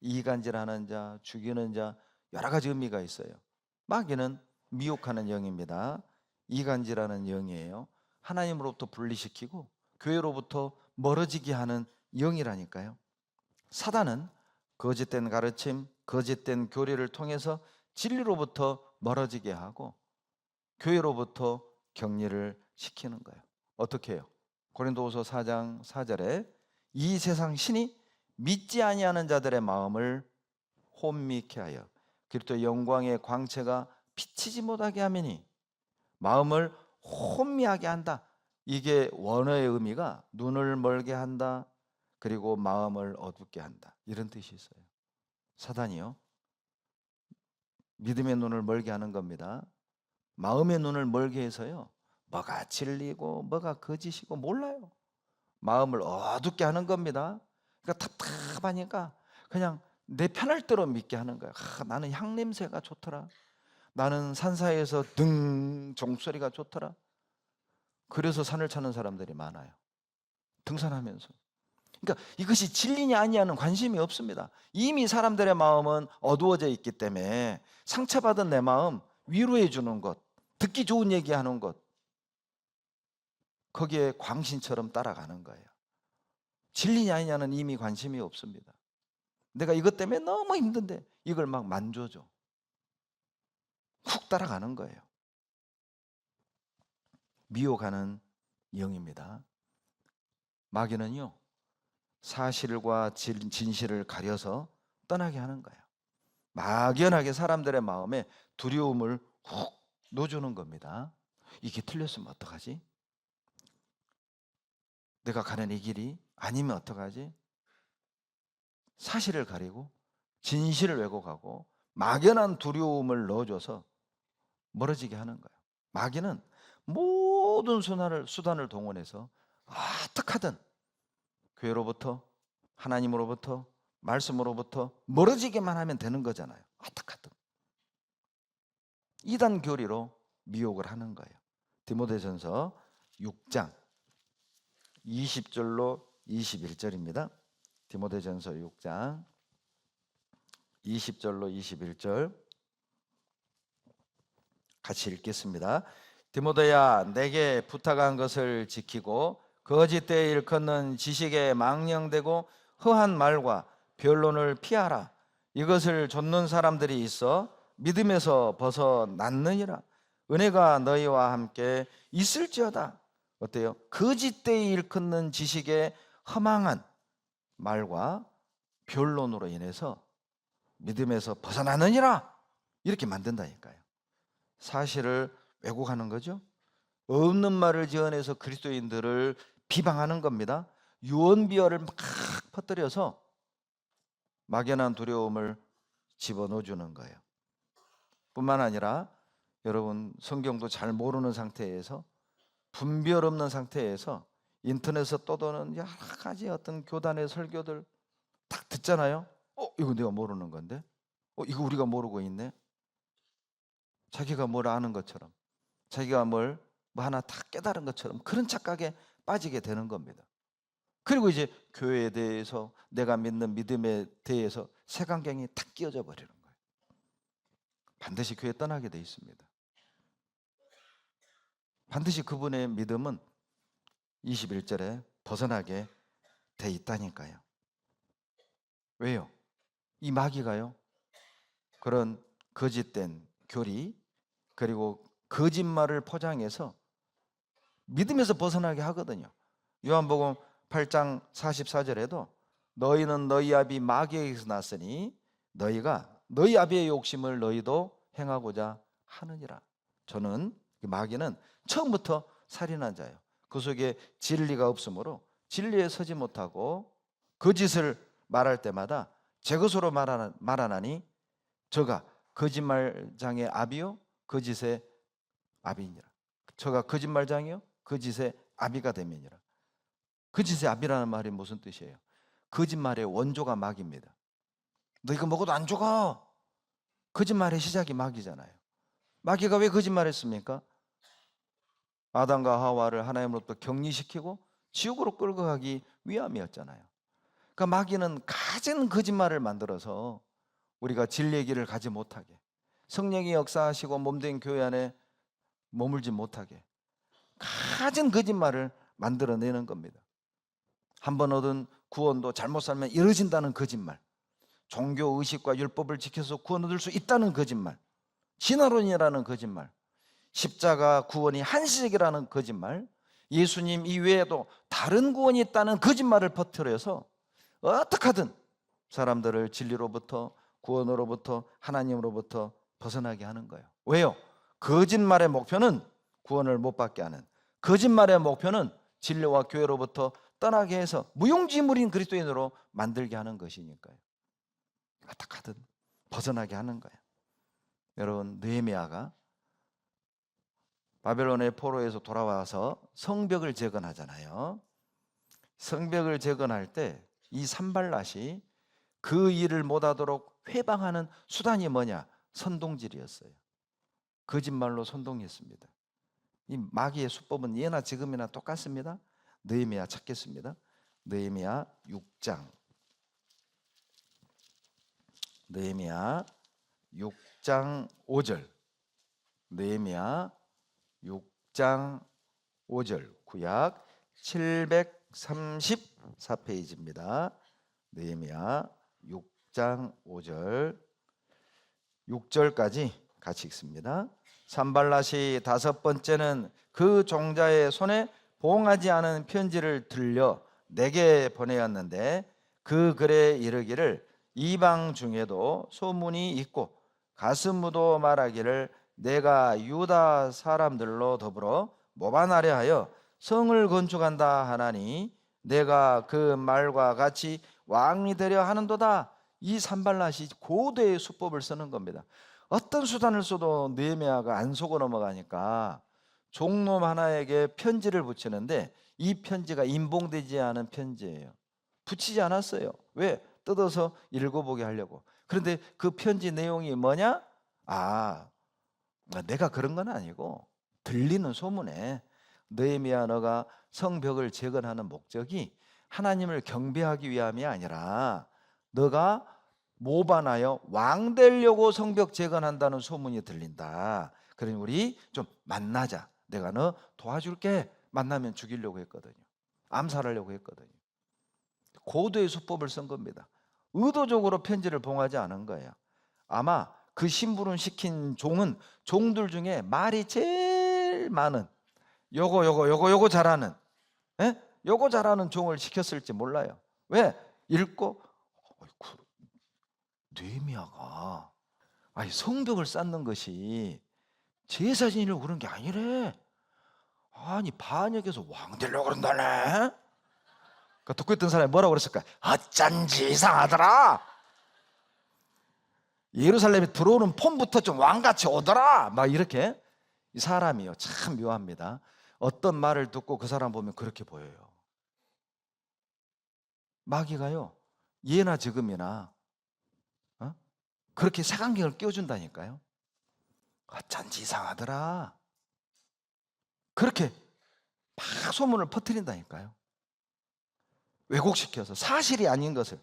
이간질하는 자, 죽이는 자, 여러 가지 의미가 있어요. 마귀는 미혹하는 영입니다. 이간질하는 영이에요. 하나님으로부터 분리시키고 교회로부터 멀어지게 하는 영이라니까요. 사단은 거짓된 가르침, 거짓된 교리를 통해서 진리로부터 멀어지게 하고 교회로부터 격리를 시키는 거예요. 어떻게 해요? 고린도후서 4장 4절에 이 세상 신이 믿지 아니하는 자들의 마음을 혼미케 하여 그리스도의 영광의 광채가 비치지 못하게 하매니, 마음을 혼미하게 한다. 이게 원어의 의미가 눈을 멀게 한다, 그리고 마음을 어둡게 한다, 이런 뜻이 있어요. 사단이요, 믿음의 눈을 멀게 하는 겁니다. 마음의 눈을 멀게 해서요, 뭐가 진리고 뭐가 거짓이고 몰라요. 마음을 어둡게 하는 겁니다. 그러니까 답답하니까 그냥 내 편할 대로 믿게 하는 거야. 나는 향냄새가 좋더라, 나는 산사에서 등 종소리가 좋더라. 그래서 산을 찾는 사람들이 많아요. 등산하면서 그러니까 이것이 진리냐 아니냐는 관심이 없습니다. 이미 사람들의 마음은 어두워져 있기 때문에 상처받은 내 마음 위로해 주는 것, 듣기 좋은 얘기하는 것, 거기에 광신처럼 따라가는 거예요. 진리냐 아니냐는 이미 관심이 없습니다. 내가 이것 때문에 너무 힘든데 이걸 막 만져줘. 훅 따라가는 거예요. 미혹하는 영입니다. 마귀는요, 사실과 진실을 가려서 떠나게 하는 거예요. 막연하게 사람들의 마음에 두려움을 훅 넣어주는 겁니다. 이게 틀렸으면 어떡하지? 내가 가는 이 길이 아니면 어떡하지? 사실을 가리고 진실을 왜곡하고 막연한 두려움을 넣어줘서 멀어지게 하는 거예요. 마귀는 모든 수단을 동원해서 어떡하든 교회로부터, 하나님으로부터, 말씀으로부터 멀어지게만 하면 되는 거잖아요. 어떡하든 이단 교리로 미혹을 하는 거예요. 디모데전서 6장 20절로 21절입니다. 디모데전서 6장 20절로 21절 같이 읽겠습니다. 디모데야, 내게 부탁한 것을 지키고 거짓 때에 일컫는 지식에 망령되고 허한 말과 변론을 피하라. 이것을 좇는 사람들이 있어 믿음에서 벗어났느니라. 은혜가 너희와 함께 있을지어다. 어때요? 거짓 때에 일컫는 지식에 허망한 말과 변론으로 인해서 믿음에서 벗어나느니라. 이렇게 만든다니까요. 사실을 왜곡하는 거죠. 없는 말을 지어내서 그리스도인들을 비방하는 겁니다. 유언비어를 막 퍼뜨려서 막연한 두려움을 집어넣어주는 거예요. 뿐만 아니라 여러분 성경도 잘 모르는 상태에서 분별 없는 상태에서 인터넷에서 떠도는 여러 가지 어떤 교단의 설교들 딱 듣잖아요. 이거 내가 모르는 건데? 이거 우리가 모르고 있네? 자기가 뭘 아는 것처럼, 자기가 뭐 하나 다 깨달은 것처럼 그런 착각에 빠지게 되는 겁니다. 그리고 이제 교회에 대해서, 내가 믿는 믿음에 대해서 색안경이 탁 끼어져 버리는 거예요. 반드시 교회 떠나게 돼 있습니다. 반드시 그분의 믿음은 21절에 벗어나게 돼 있다니까요. 왜요? 이 마귀가요, 그런 거짓된 교리 그리고 거짓말을 포장해서 믿음에서 벗어나게 하거든요. 요한복음 8장 44절에도 너희는 너희 아비 마귀에게서 났으니 너희가 너희 아비의 욕심을 너희도 행하고자 하느니라. 저는 마귀는 처음부터 살인한 자예요. 그 속에 진리가 없으므로 진리에 서지 못하고 거짓을 말할 때마다 제 것으로 말하나니 저가 거짓말장의 아비요 거짓의 아비니라. 저가 거짓말장이요 거짓의 아비가 되면이라. 거짓의 아비라는 말이 무슨 뜻이에요? 거짓말의 원조가 마귀입니다. 너 이거 먹어도 안 죽어. 거짓말의 시작이 마귀잖아요. 마귀가 왜 거짓말했습니까? 아담과 하와를 하나님으로부터 격리시키고 지옥으로 끌고 가기 위함이었잖아요. 그러니까 마귀는 가진 거짓말을 만들어서 우리가 진리의 길을 가지 못하게, 성령이 역사하시고 몸된 교회 안에 머물지 못하게 가진 거짓말을 만들어내는 겁니다. 한 번 얻은 구원도 잘못 살면 이루어진다는 거짓말, 종교 의식과 율법을 지켜서 구원 얻을 수 있다는 거짓말, 진화론이라는 거짓말, 십자가 구원이 한시적이라는 거짓말, 예수님 이외에도 다른 구원이 있다는 거짓말을 퍼뜨려서 어떻게 하든 사람들을 진리로부터, 구원으로부터, 하나님으로부터 벗어나게 하는 거예요. 왜요? 거짓말의 목표는 구원을 못 받게 하는, 거짓말의 목표는 진리와 교회로부터 떠나게 해서 무용지물인 그리스도인으로 만들게 하는 것이니까요. 어떻게 하든 벗어나게 하는 거예요. 여러분, 느헤미야가 바벨론의 포로에서 돌아와서 성벽을 재건하잖아요. 성벽을 재건할 때 이 산발랏이 그 일을 못하도록 회방하는 수단이 뭐냐? 선동질이었어요. 거짓말로 선동했습니다. 이 마귀의 수법은 예나 지금이나 똑같습니다. 느헤미야 찾겠습니다. 느헤미야 6장. 느헤미야 6장 5절. 느헤미야 6장 5절. 구약 734페이지입니다. 느헤미야 6장 5절. 6절까지 같이 읽습니다. 산발랏이 다섯 번째는 그 종자의 손에 봉하지 않은 편지를 들려 내게 보내었는데 그 글에 이르기를 이방 중에도 소문이 있고 가스무도 말하기를 내가 유다 사람들로 더불어 모반하려 하여 성을 건축한다 하나니 내가 그 말과 같이 왕이 되려 하는도다. 이 산발랏이 고도의 수법을 쓰는 겁니다. 어떤 수단을 써도 느헤미야가 안 속아 넘어가니까 종놈 하나에게 편지를 붙이는데 이 편지가 인봉되지 않은 편지예요. 붙이지 않았어요. 왜? 뜯어서 읽어보게 하려고. 그런데 그 편지 내용이 뭐냐? 내가 그런 건 아니고 들리는 소문에 느헤미야 너가 성벽을 재건하는 목적이 하나님을 경배하기 위함이 아니라 너가 모반하여 왕 되려고 성벽 재건한다는 소문이 들린다. 그러니 우리 좀 만나자. 내가 너 도와줄게. 만나면 죽이려고 했거든요. 암살하려고 했거든요. 고도의 수법을 쓴 겁니다. 의도적으로 편지를 봉하지 않은 거예요. 아마 그 심부름 시킨 종은 종들 중에 말이 제일 많은 요거 잘하는 요거 잘하는 종을 시켰을지 몰라요. 왜? 읽고 느헤미야가 성벽을 쌓는 것이 제사지니려고 그런 게 아니래. 아니 반역에서 왕 되려고 그런다네. 그 듣고 있던 사람이 뭐라고 그랬을까? 어쩐지 이상하더라. 예루살렘에 들어오는 폼부터 좀 왕같이 오더라. 막 이렇게. 이 사람이요 참 묘합니다. 어떤 말을 듣고 그 사람 보면 그렇게 보여요. 마귀가요 예나 지금이나 그렇게 색안경을 끼워준다니까요. 어쩐지 이상하더라. 그렇게 막 소문을 퍼뜨린다니까요. 왜곡시켜서 사실이 아닌 것을.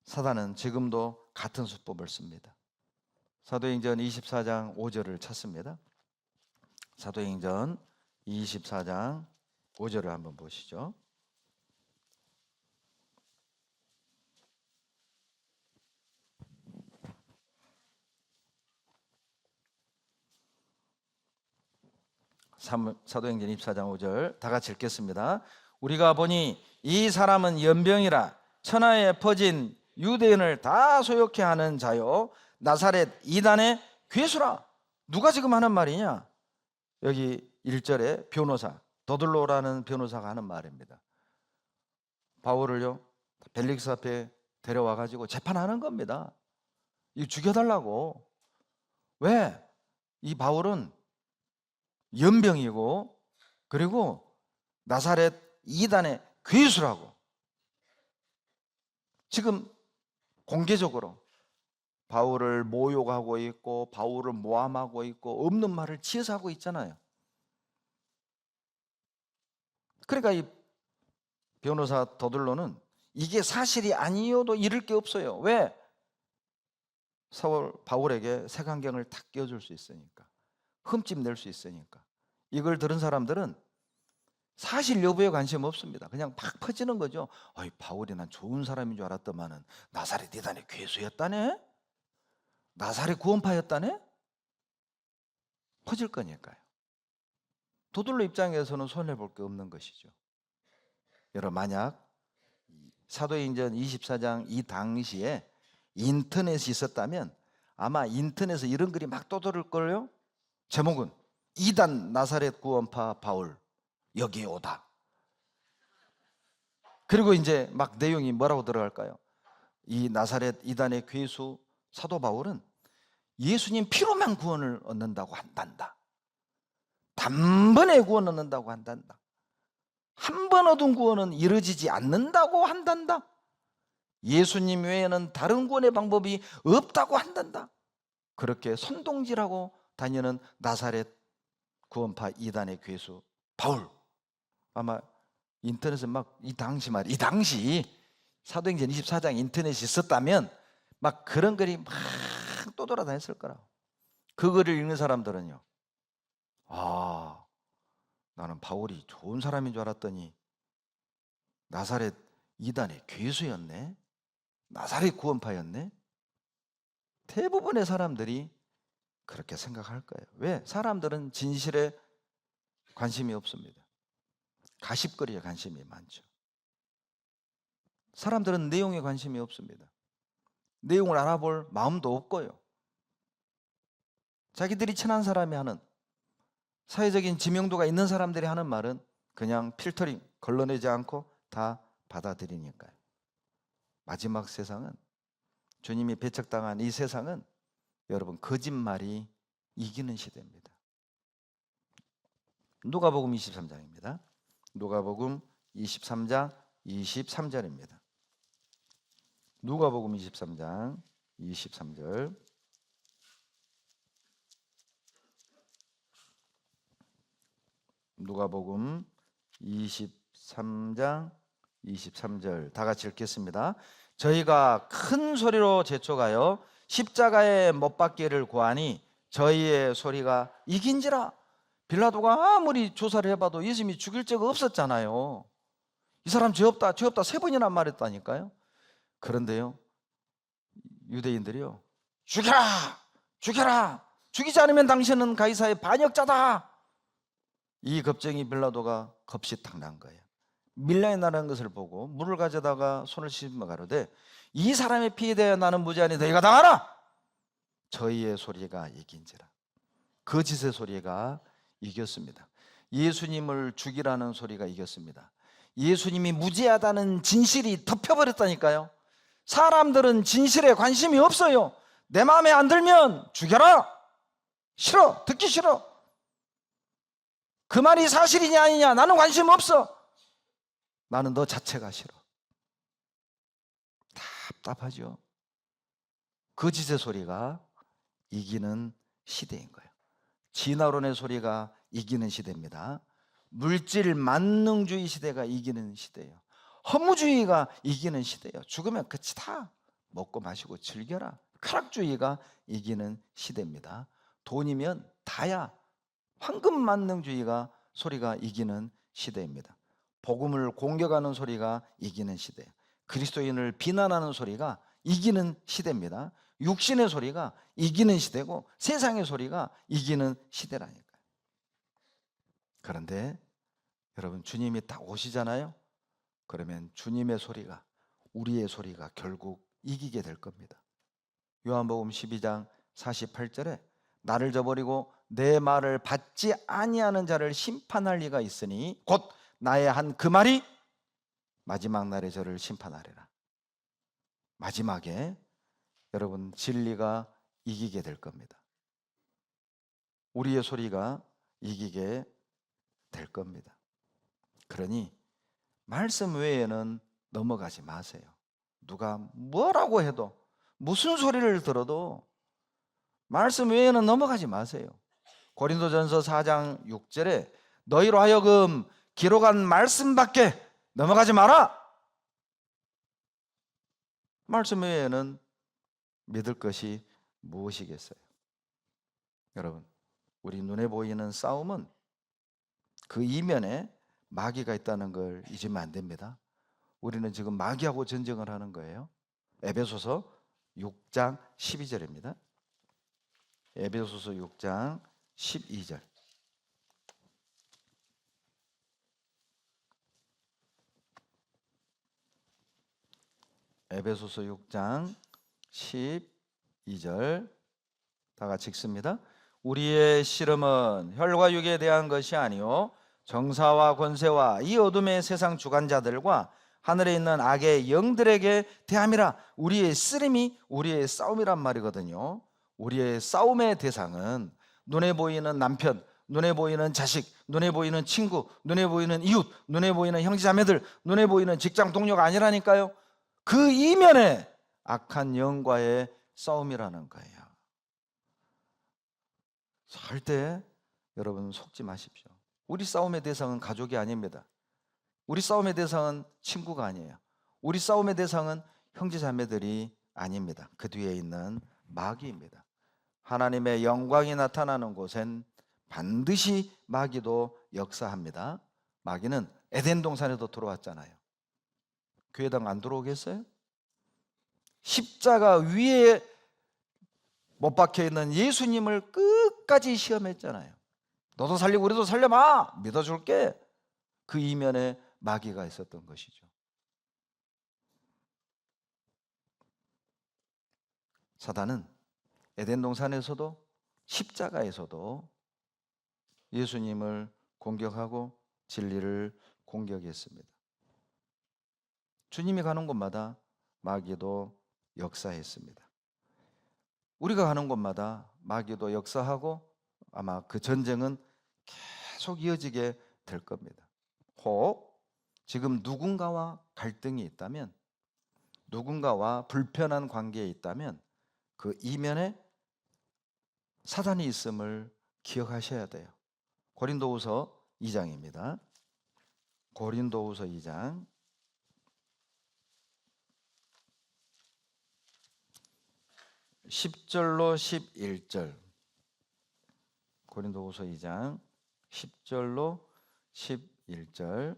사단은 지금도 같은 수법을 씁니다. 사도행전 24장 5절을 찾습니다. 사도행전 24장 5절을 한번 보시죠. 사도행전 24장 5절 다 같이 읽겠습니다. 우리가 보니 이 사람은 연병이라 천하에 퍼진 유대인을 다 소욕케 하는 자요 나사렛 이단의 괴수라. 누가 지금 하는 말이냐? 여기 1절에 변호사 더들로라는 변호사가 하는 말입니다. 바울을요 벨릭스 앞에 데려와 가지고 재판하는 겁니다. 이거 죽여달라고. 왜? 이 바울은 연병이고 그리고 나사렛 이단의 괴수라고 지금 공개적으로 바울을 모욕하고 있고 바울을 모함하고 있고 없는 말을 지어서 하고 있잖아요. 그러니까 이 변호사 더들로는 이게 사실이 아니어도 잃을 게 없어요. 왜? 바울에게 색안경을 탁 끼워줄 수 있으니까, 흠집 낼 수 있으니까. 이걸 들은 사람들은 사실 여부에 관심 없습니다. 그냥 막 퍼지는 거죠. 바울이 난 좋은 사람인 줄 알았더만은 나사렛 이단의 괴수였다네? 나사렛 구원파였다네? 퍼질 거니까요. 도들로 입장에서는 손해볼 게 없는 것이죠. 여러분 만약 사도행전 24장 이 당시에 인터넷이 있었다면 아마 인터넷에 이런 글이 막 떠돌을걸요. 제목은 이단 나사렛 구원파 바울 여기에 오다. 그리고 이제 막 내용이 뭐라고 들어갈까요? 이 나사렛 이단의 괴수 사도 바울은 예수님 피로만 구원을 얻는다고 한단다. 단번에 구원 얻는다고 한단다. 한 번 얻은 구원은 이루어지지 않는다고 한단다. 예수님 외에는 다른 구원의 방법이 없다고 한단다. 그렇게 선동질하고 다니는 나사렛 구원파 이단의 괴수 바울. 아마 인터넷에 막 이 당시 사도행전 24장 인터넷이 있었다면 막 그런 글이 막 떠돌아다녔을 거라고. 그 글을 읽는 사람들은요, 아, 나는 바울이 좋은 사람인 줄 알았더니 나사렛 이단의 괴수였네, 나사렛 구원파였네. 대부분의 사람들이 그렇게 생각할 거예요. 왜? 사람들은 진실에 관심이 없습니다. 가십거리에 관심이 많죠. 사람들은 내용에 관심이 없습니다. 내용을 알아볼 마음도 없고요. 자기들이 친한 사람이 하는, 사회적인 지명도가 있는 사람들이 하는 말은 그냥 필터링, 걸러내지 않고 다 받아들이니까요. 마지막 세상은, 주님이 배척당한 이 세상은 여러분 거짓말이 이기는 시대입니다. 누가복음 23장입니다. 누가복음 23장 23절입니다. 누가복음 23장 23절. 누가복음 23장 23절 다 같이 읽겠습니다. 저희가 큰 소리로 재촉하여 십자가에 못 박기를 구하니 저희의 소리가 이긴지라. 빌라도가 아무리 조사를 해봐도 예수님이 죽일 죄가 없었잖아요. 이 사람 죄 없다, 죄 없다 3번이나 말했다니까요. 그런데요, 유대인들이요, 죽여라, 죽여라, 죽이지 않으면 당신은 가이사의 반역자다. 이 겁쟁이 빌라도가 겁이 탁 난 거예요. 밀량이 나는 것을 보고 물을 가져다가 손을 씻으며 가로되 이 사람의 피에 대하여 나는 무죄하니 너희가 당하라. 저희의 소리가 이긴지라. 거짓의 소리가 이겼습니다. 예수님을 죽이라는 소리가 이겼습니다. 예수님이 무죄하다는 진실이 덮여버렸다니까요. 사람들은 진실에 관심이 없어요. 내 마음에 안 들면 죽여라. 싫어, 듣기 싫어. 그 말이 사실이냐 아니냐 나는 관심 없어. 나는 너 자체가 싫어. 답답하죠. 거짓의 소리가 이기는 시대인 거예요. 진화론의 소리가 이기는 시대입니다. 물질 만능주의 시대가 이기는 시대예요. 허무주의가 이기는 시대예요. 죽으면 끝이다. 먹고 마시고 즐겨라. 쾌락주의가 이기는 시대입니다. 돈이면 다야. 황금 만능주의가 소리가 이기는 시대입니다. 복음을 공격하는 소리가 이기는 시대, 그리스도인을 비난하는 소리가 이기는 시대입니다. 육신의 소리가 이기는 시대고 세상의 소리가 이기는 시대라니까요. 그런데 여러분, 주님이 딱 오시잖아요. 그러면 주님의 소리가, 우리의 소리가 결국 이기게 될 겁니다. 요한복음 12장 48절에 나를 저버리고 내 말을 받지 아니하는 자를 심판할 리가 있으니 곧 나의 한 그 말이 마지막 날에 저를 심판하리라. 마지막에 여러분 진리가 이기게 될 겁니다. 우리의 소리가 이기게 될 겁니다. 그러니 말씀 외에는 넘어가지 마세요. 누가 뭐라고 해도, 무슨 소리를 들어도 말씀 외에는 넘어가지 마세요. 고린도전서 4장 6절에 너희로 하여금 기록한 말씀밖에 넘어가지 마라. 말씀 외에는 믿을 것이 무엇이겠어요? 여러분, 우리 눈에 보이는 싸움은 그 이면에 마귀가 있다는 걸 잊으면 안 됩니다. 우리는 지금 마귀하고 전쟁을 하는 거예요. 에베소서 6장 12절입니다. 에베소서 6장 12절. 에베소서 6장 12절 다 같이 읽습니다. 우리의 씨름은 혈과 육에 대한 것이 아니요 정사와 권세와 이 어둠의 세상 주관자들과 하늘에 있는 악의 영들에게 대함이라. 우리의 씨름이 우리의 싸움이란 말이거든요. 우리의 싸움의 대상은 눈에 보이는 남편, 눈에 보이는 자식, 눈에 보이는 친구, 눈에 보이는 이웃, 눈에 보이는 형제자매들, 눈에 보이는 직장 동료가 아니라니까요. 그 이면에 악한 영과의 싸움이라는 거예요. 절대 여러분 속지 마십시오. 우리 싸움의 대상은 가족이 아닙니다. 우리 싸움의 대상은 친구가 아니에요. 우리 싸움의 대상은 형제자매들이 아닙니다. 그 뒤에 있는 마귀입니다. 하나님의 영광이 나타나는 곳엔 반드시 마귀도 역사합니다. 마귀는 에덴 동산에도 들어왔잖아요. 교회당 안 들어오겠어요? 십자가 위에 못 박혀 있는 예수님을 끝까지 시험했잖아요. 너도 살리고 우리도 살려봐, 믿어줄게. 그 이면에 마귀가 있었던 것이죠. 사단은 에덴 동산에서도 십자가에서도 예수님을 공격하고 진리를 공격했습니다. 주님이 가는 곳마다 마귀도 역사했습니다. 우리가 가는 곳마다 마귀도 역사하고 아마 그 전쟁은 계속 이어지게 될 겁니다. 혹 지금 누군가와 갈등이 있다면, 누군가와 불편한 관계에 있다면 그 이면에 사단이 있음을 기억하셔야 돼요. 고린도후서 2장입니다. 고린도후서 2장 10절로 11절. 고린도후서 2장 10절로 11절.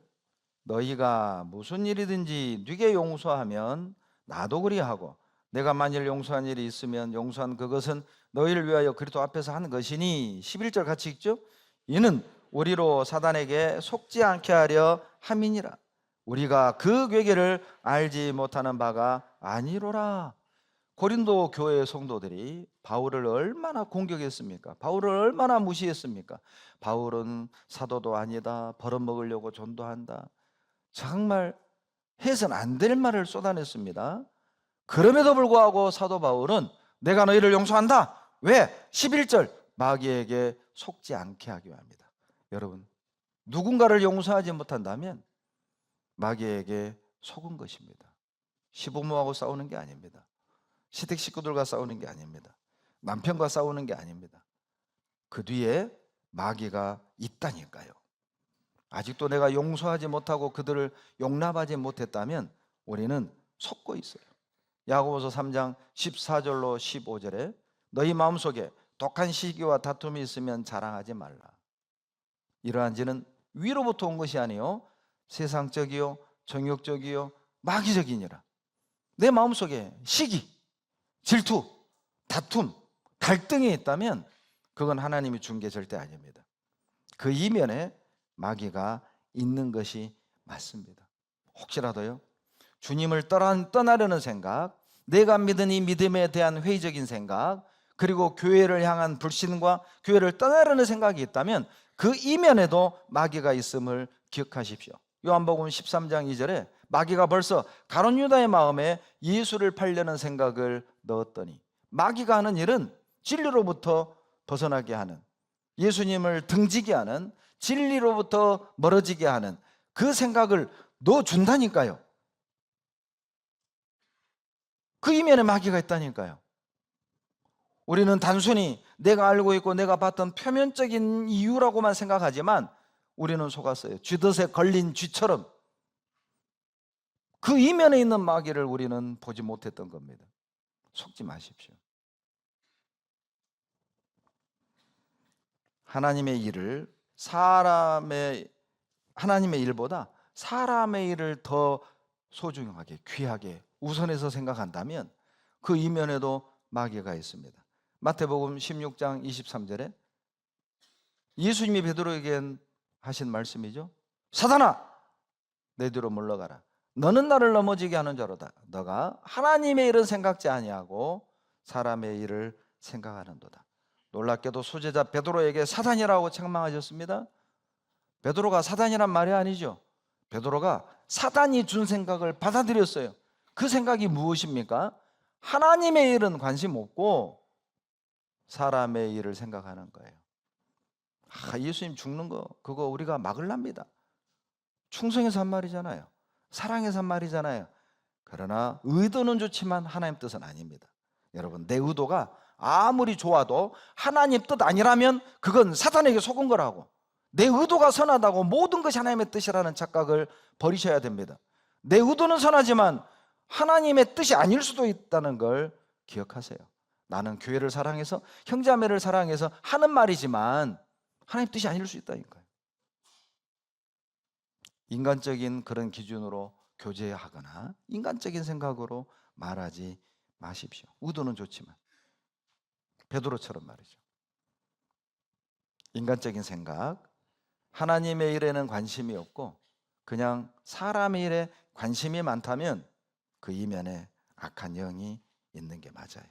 너희가 무슨 일이든지 네게 용서하면 나도 그리하고, 내가 만일 용서한 일이 있으면 용서한 그것은 너희를 위하여 그리스도 앞에서 한 것이니. 11절 같이 읽죠. 이는 우리로 사단에게 속지 않게 하려 함이니라. 우리가 그 괴계를 알지 못하는 바가 아니로라. 고린도 교회 성도들이 바울을 얼마나 공격했습니까? 바울을 얼마나 무시했습니까? 바울은 사도도 아니다, 벌어먹으려고 전도한다, 정말 해서는 안 될 말을 쏟아냈습니다. 그럼에도 불구하고 사도 바울은 내가 너희를 용서한다. 왜? 11절 마귀에게 속지 않게 하기 위함이다. 여러분, 누군가를 용서하지 못한다면 마귀에게 속은 것입니다. 시부모하고 싸우는 게 아닙니다. 시댁 식구들과 싸우는 게 아닙니다. 남편과 싸우는 게 아닙니다. 그 뒤에 마귀가 있다니까요. 아직도 내가 용서하지 못하고 그들을 용납하지 못했다면 우리는 속고 있어요. 야고보서 3장 14절로 15절에 너희 마음속에 독한 시기와 다툼이 있으면 자랑하지 말라. 이러한 지는 위로부터 온 것이 아니요 세상적이요 정욕적이요 마귀적이니라. 내 마음속에 시기, 질투, 다툼, 갈등이 있다면 그건 하나님이 준 게 절대 아닙니다. 그 이면에 마귀가 있는 것이 맞습니다. 혹시라도요, 주님을 떠나려는 생각, 내가 믿은 이 믿음에 대한 회의적인 생각, 그리고 교회를 향한 불신과 교회를 떠나려는 생각이 있다면 그 이면에도 마귀가 있음을 기억하십시오. 요한복음 13장 2절에 마귀가 벌써 가룟 유다의 마음에 예수를 팔려는 생각을 넣었더니, 마귀가 하는 일은 진리로부터 벗어나게 하는, 예수님을 등지게 하는, 진리로부터 멀어지게 하는 그 생각을 넣어준다니까요. 그 이면에 마귀가 있다니까요. 우리는 단순히 내가 알고 있고 내가 봤던 표면적인 이유라고만 생각하지만 우리는 속았어요. 쥐덫에 걸린 쥐처럼 그 이면에 있는 마귀를 우리는 보지 못했던 겁니다. 속지 마십시오. 하나님의 일을 하나님의 일보다 사람의 일을 더 소중하게, 귀하게 우선해서 생각한다면 그 이면에도 마귀가 있습니다. 마태복음 16장 23절에 예수님이 베드로에게 하신 말씀이죠. 사단아, 내 뒤로 물러가라. 너는 나를 넘어지게 하는 자로다. 너가 하나님의 일은 생각지 아니하고 사람의 일을 생각하는도다. 놀랍게도 수제자 베드로에게 사단이라고 책망하셨습니다. 베드로가 사단이란 말이 아니죠. 베드로가 사단이 준 생각을 받아들였어요. 그 생각이 무엇입니까? 하나님의 일은 관심 없고 사람의 일을 생각하는 거예요. 예수님 죽는 거 그거 우리가 막으랍니다. 충성해서 한 말이잖아요. 사랑해서 한 말이잖아요. 그러나 의도는 좋지만 하나님 뜻은 아닙니다. 여러분, 내 의도가 아무리 좋아도 하나님 뜻 아니라면 그건 사단에게 속은 거라고. 내 의도가 선하다고 모든 것이 하나님의 뜻이라는 착각을 버리셔야 됩니다. 내 의도는 선하지만 하나님의 뜻이 아닐 수도 있다는 걸 기억하세요. 나는 교회를 사랑해서 형제자매를 사랑해서 하는 말이지만 하나님 뜻이 아닐 수 있다니까요. 인간적인 그런 기준으로 교제하거나 인간적인 생각으로 말하지 마십시오. 의도는 좋지만 베드로처럼 말이죠. 인간적인 생각, 하나님의 일에는 관심이 없고 그냥 사람의 일에 관심이 많다면 그 이면에 악한 영이 있는 게 맞아요.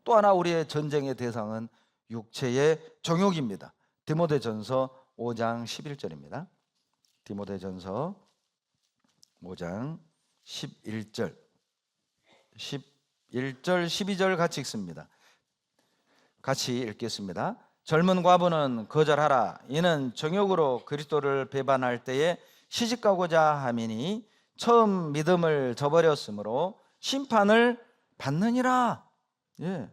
또 하나 우리의 전쟁의 대상은 육체의 정욕입니다. 디모데전서 5장 11절입니다. 디모데전서 5장 11절 12절 같이 읽습니다. 같이 읽겠습니다. 젊은 과부는 거절하라. 이는 정욕으로 그리스도를 배반할 때에 시집가고자 함이니 처음 믿음을 저버렸으므로 심판을 받느니라. 예.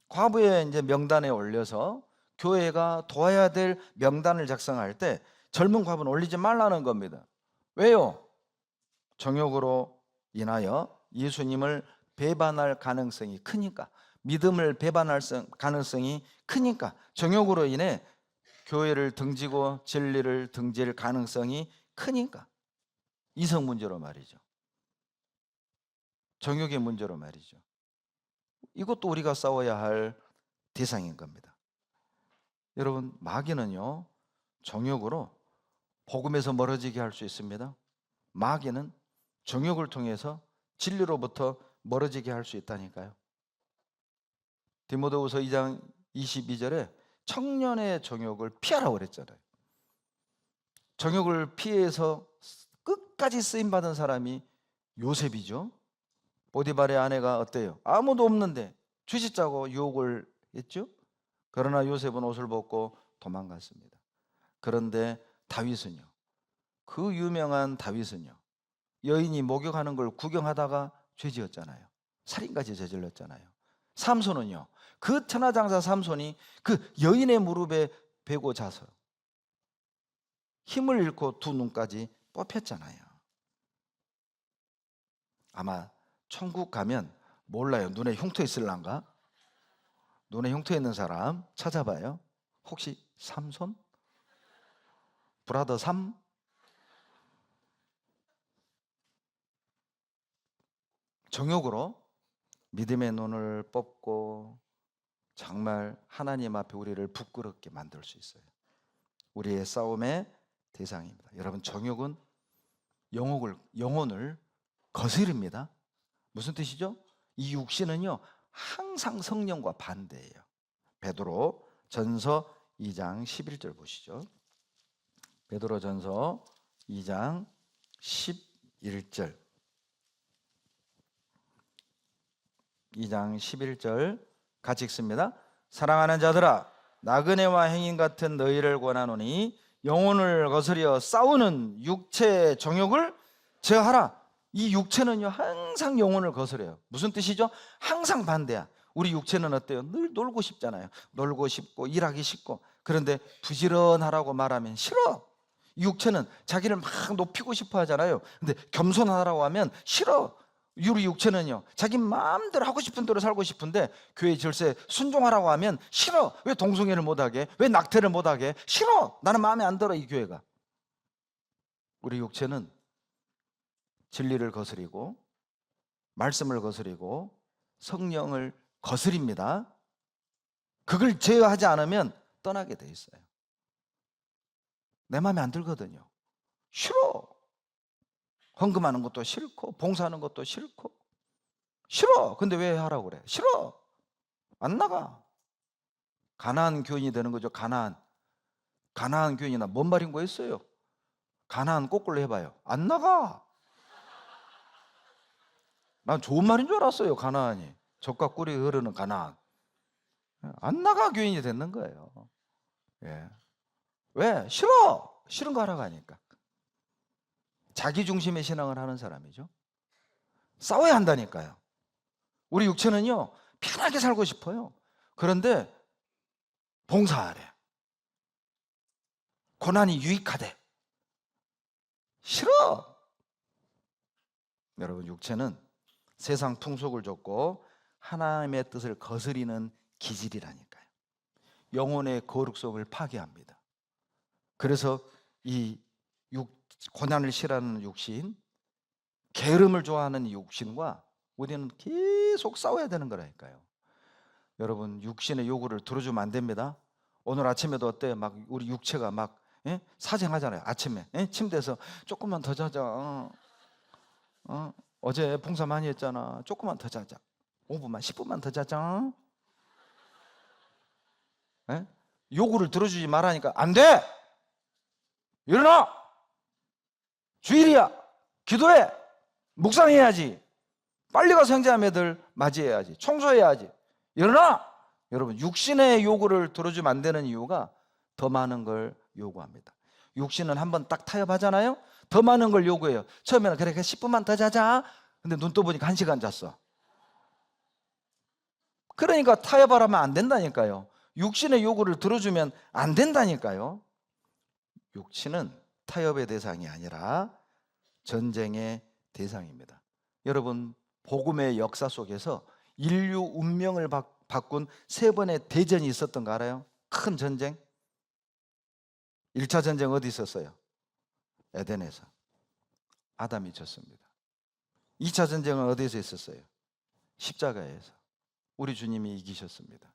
과부의 이제 명단에 올려서 교회가 도와야 될 명단을 작성할 때 젊은 과부는 올리지 말라는 겁니다. 왜요? 정욕으로 인하여 예수님을 배반할 가능성이 크니까, 믿음을 배반할 가능성이 크니까, 정욕으로 인해 교회를 등지고 진리를 등질 가능성이 크니까, 이성 문제로 말이죠. 정욕의 문제로 말이죠. 이것도 우리가 싸워야 할 대상인 겁니다. 여러분, 마귀는요 정욕으로 복음에서 멀어지게 할 수 있습니다. 마귀는 정욕을 통해서 진리로부터 멀어지게 할 수 있다니까요. 디모데후서 2장 22절에 청년의 정욕을 피하라고 그랬잖아요. 정욕을 피해서 끝까지 쓰임받은 사람이 요셉이죠. 보디발의 아내가 어때요? 아무도 없는데 주짓자고 유혹을 했죠. 그러나 요셉은 옷을 벗고 도망갔습니다. 그런데 다윗은요, 그 유명한 다윗은요, 여인이 목욕하는 걸 구경하다가 죄지었잖아요. 살인까지 저질렀잖아요. 삼손은요, 그 천하장사 삼손이 그 여인의 무릎에 베고 자서 힘을 잃고 두 눈까지 뽑혔잖아요. 아마 천국 가면 몰라요. 눈에 흉터 있을란가? 눈에 흉터 있는 사람 찾아봐요. 혹시 삼손? 브라더 삼? 정욕으로 믿음의 눈을 뽑고 정말 하나님 앞에 우리를 부끄럽게 만들 수 있어요. 우리의 싸움의 대상입니다. 여러분, 정욕은 영혼을 거스릅니다. 무슨 뜻이죠? 이 육신은요 항상 성령과 반대예요. 베드로 전서 2장 11절 보시죠. 베드로 전서 2장 11절 2장 11절 같이 읽습니다. 사랑하는 자들아, 나그네와 행인 같은 너희를 권하노니 영혼을 거스려 싸우는 육체의 정욕을 제어하라. 이 육체는요 항상 영혼을 거스려요. 무슨 뜻이죠? 항상 반대야. 우리 육체는 어때요? 늘 놀고 싶잖아요. 놀고 싶고 일하기 싶고. 그런데 부지런하라고 말하면 싫어. 육체는 자기를 막 높이고 싶어 하잖아요. 근데 겸손하라고 하면 싫어. 우리 육체는요 자기 마음대로 하고 싶은 대로 살고 싶은데 교회 질서에 순종하라고 하면 싫어. 왜 동성애를 못하게? 왜 낙태를 못하게? 싫어. 나는 마음에 안 들어. 이 교회가. 우리 육체는 진리를 거스리고 말씀을 거스리고 성령을 거스립니다. 그걸 제어하지 않으면 떠나게 돼 있어요. 내 마음에 안 들거든요. 싫어. 헌금하는 것도 싫고 봉사하는 것도 싫고 싫어. 근데 왜 하라고 그래? 싫어. 안 나가. 가나안 교인이 되는 거죠. 가나안 교인이나 뭔 말인 거였어요? 가나안 거꾸로 해봐요. 안 나가. 난 좋은 말인 줄 알았어요. 가나안이 젖과 꿀이 흐르는 가나안. 안 나가 교인이 되는 거예요. 예. 왜? 싫어. 싫은 거 하라고 하니까. 자기 중심의 신앙을 하는 사람이죠. 싸워야 한다니까요. 우리 육체는요 편하게 살고 싶어요. 그런데 봉사하래. 고난이 유익하대. 싫어. 여러분, 육체는 세상 풍속을 좇고 하나님의 뜻을 거스리는 기질이라니까요. 영혼의 거룩성을 파괴합니다. 그래서 이 고난을 싫어하는 육신, 게으름을 좋아하는 육신과 우리는 계속 싸워야 되는 거라니까요. 여러분, 육신의 요구를 들어주면 안 됩니다. 오늘 아침에도 어때요? 막 우리 육체가 막 사정하잖아요. 아침에 침대에서 조금만 더 자자. 어제 봉사 많이 했잖아. 조금만 더 자자. 5분만 10분만 더 자자. 요구를 들어주지 말라니까 안 돼. 일어나. 주일이야. 기도해. 묵상해야지. 빨리 가서 형제자매들 맞이해야지. 청소해야지. 일어나. 여러분, 육신의 요구를 들어주면 안 되는 이유가 더 많은 걸 요구합니다. 육신은 한번 딱 타협하잖아요. 더 많은 걸 요구해요. 처음에는 그래 10분만 더 자자. 근데 눈 떠보니까 1시간 잤어. 그러니까 타협하라면 안 된다니까요. 육신의 요구를 들어주면 안 된다니까요. 육신은 타협의 대상이 아니라 전쟁의 대상입니다. 여러분, 복음의 역사 속에서 인류 운명을 바꾼 3번의 대전이 있었던 거 알아요? 큰 전쟁. 1차 전쟁 어디 있었어요? 에덴에서. 아담이 졌습니다. 2차 전쟁은 어디에서 있었어요? 십자가에서. 우리 주님이 이기셨습니다.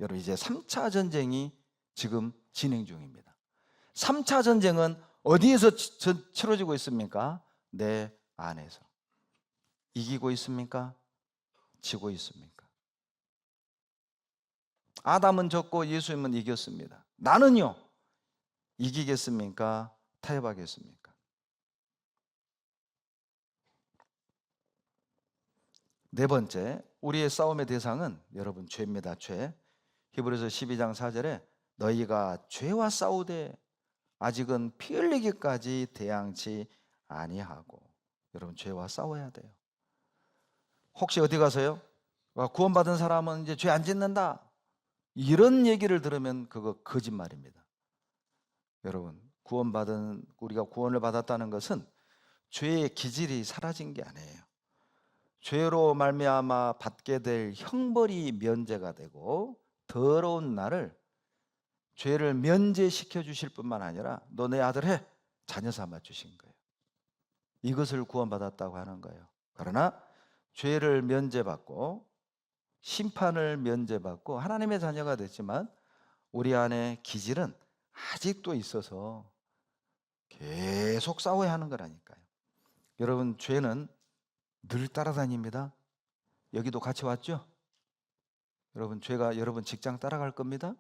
여러분, 이제 3차 전쟁이 지금 진행 중입니다. 3차 전쟁은 어디에서 치러지고 있습니까? 내 안에서. 이기고 있습니까? 지고 있습니까? 아담은 졌고 예수님은 이겼습니다. 나는요, 이기겠습니까? 타협하겠습니까? 네 번째, 우리의 싸움의 대상은 여러분 죄입니다. 죄. 히브리서 12장 4절에 너희가 죄와 싸우되 아직은 피 흘리기까지 대항치 아니하고. 여러분, 죄와 싸워야 돼요. 혹시 어디 가서요? 구원받은 사람은 이제 죄 안 짓는다, 이런 얘기를 들으면 그거 거짓말입니다. 여러분, 우리가 구원을 받았다는 것은 죄의 기질이 사라진 게 아니에요. 죄로 말미암아 받게 될 형벌이 면제가 되고 더러운 나를, 죄를 면제시켜 주실 뿐만 아니라 너 내 아들 해, 자녀 삼아 주신 거예요. 이것을 구원받았다고 하는 거예요. 그러나 죄를 면제받고 심판을 면제받고 하나님의 자녀가 됐지만 우리 안에 기질은 아직도 있어서 계속 싸워야 하는 거라니까요. 여러분, 죄는 늘 따라다닙니다. 여기도 같이 왔죠? 여러분, 죄가 여러분 직장 따라갈 겁니다.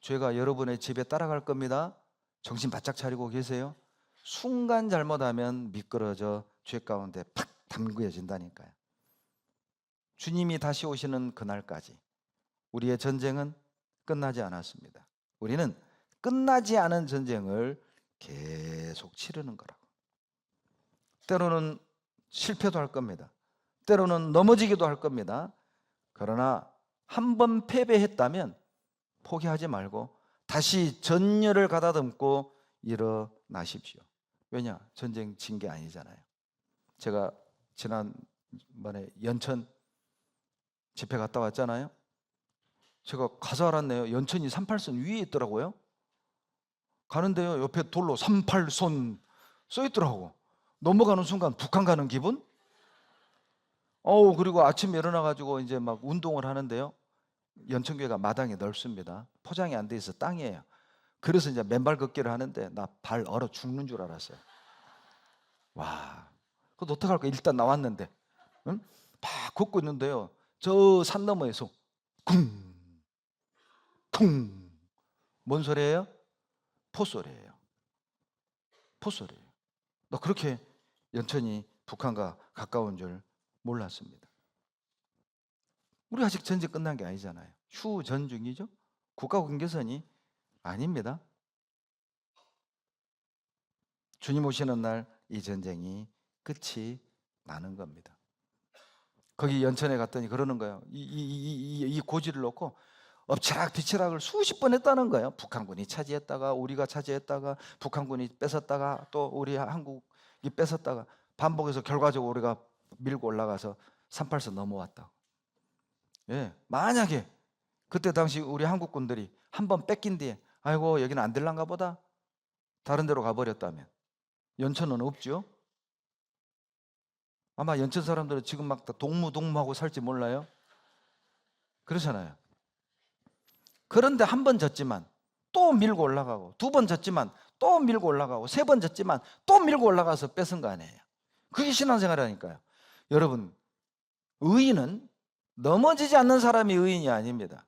죄가 여러분의 집에 따라갈 겁니다. 정신 바짝 차리고 계세요? 순간 잘못하면 미끄러져 죄 가운데 팍 담그어진다니까요. 주님이 다시 오시는 그날까지 우리의 전쟁은 끝나지 않았습니다. 우리는 끝나지 않은 전쟁을 계속 치르는 거라고. 때로는 실패도 할 겁니다. 때로는 넘어지기도 할 겁니다. 그러나 한 번 패배했다면 포기하지 말고 다시 전열을 가다듬고 일어나십시오. 왜냐? 전쟁 진 게 아니잖아요. 제가 지난번에 연천 집회 갔다 왔잖아요. 제가 가서 알았네요. 연천이 38선 위에 있더라고요. 가는데요, 옆에 돌로 38선 써 있더라고. 넘어가는 순간 북한 가는 기분? 그리고 아침에 일어나가지고 이제 막 운동을 하는데요. 연천교회가 마당이 넓습니다. 포장이 안 돼 있어 땅이에요. 그래서 이제 맨발 걷기를 하는데 나 발 얼어 죽는 줄 알았어요. 와, 그거 어떡할 거야? 일단 나왔는데, 응? 막 걷고 있는데요, 저 산 너머에서 쿵, 쿵, 뭔 소리예요? 포소리예요. 포소리예요. 나 그렇게 연천이 북한과 가까운 줄 몰랐습니다. 우리 아직 전쟁 끝난 게 아니잖아요. 휴전 중이죠. 국가경계선이 아닙니다. 주님 오시는 날 이 전쟁이 끝이 나는 겁니다. 거기 연천에 갔더니 그러는 거예요. 이 고지를 놓고 엎치락뒤치락을 수십 번 했다는 거예요. 북한군이 차지했다가 우리가 차지했다가 북한군이 뺏었다가 또 우리 한국이 뺏었다가 반복해서 결과적으로 우리가 밀고 올라가서 38선 넘어왔다. 예, 만약에 그때 당시 우리 한국군들이 한 번 뺏긴 뒤에 아이고 여기는 안 될란가 보다 다른 데로 가버렸다면 연천은 없죠. 아마 연천 사람들은 지금 막 동무동무하고 살지 몰라요. 그렇잖아요. 그런데 한 번 졌지만 또 밀고 올라가고, 두 번 졌지만 또 밀고 올라가고, 세 번 졌지만 또 밀고 올라가서 뺏은 거 아니에요. 그게 신앙생활이라니까요. 여러분, 의인은 넘어지지 않는 사람이 의인이 아닙니다.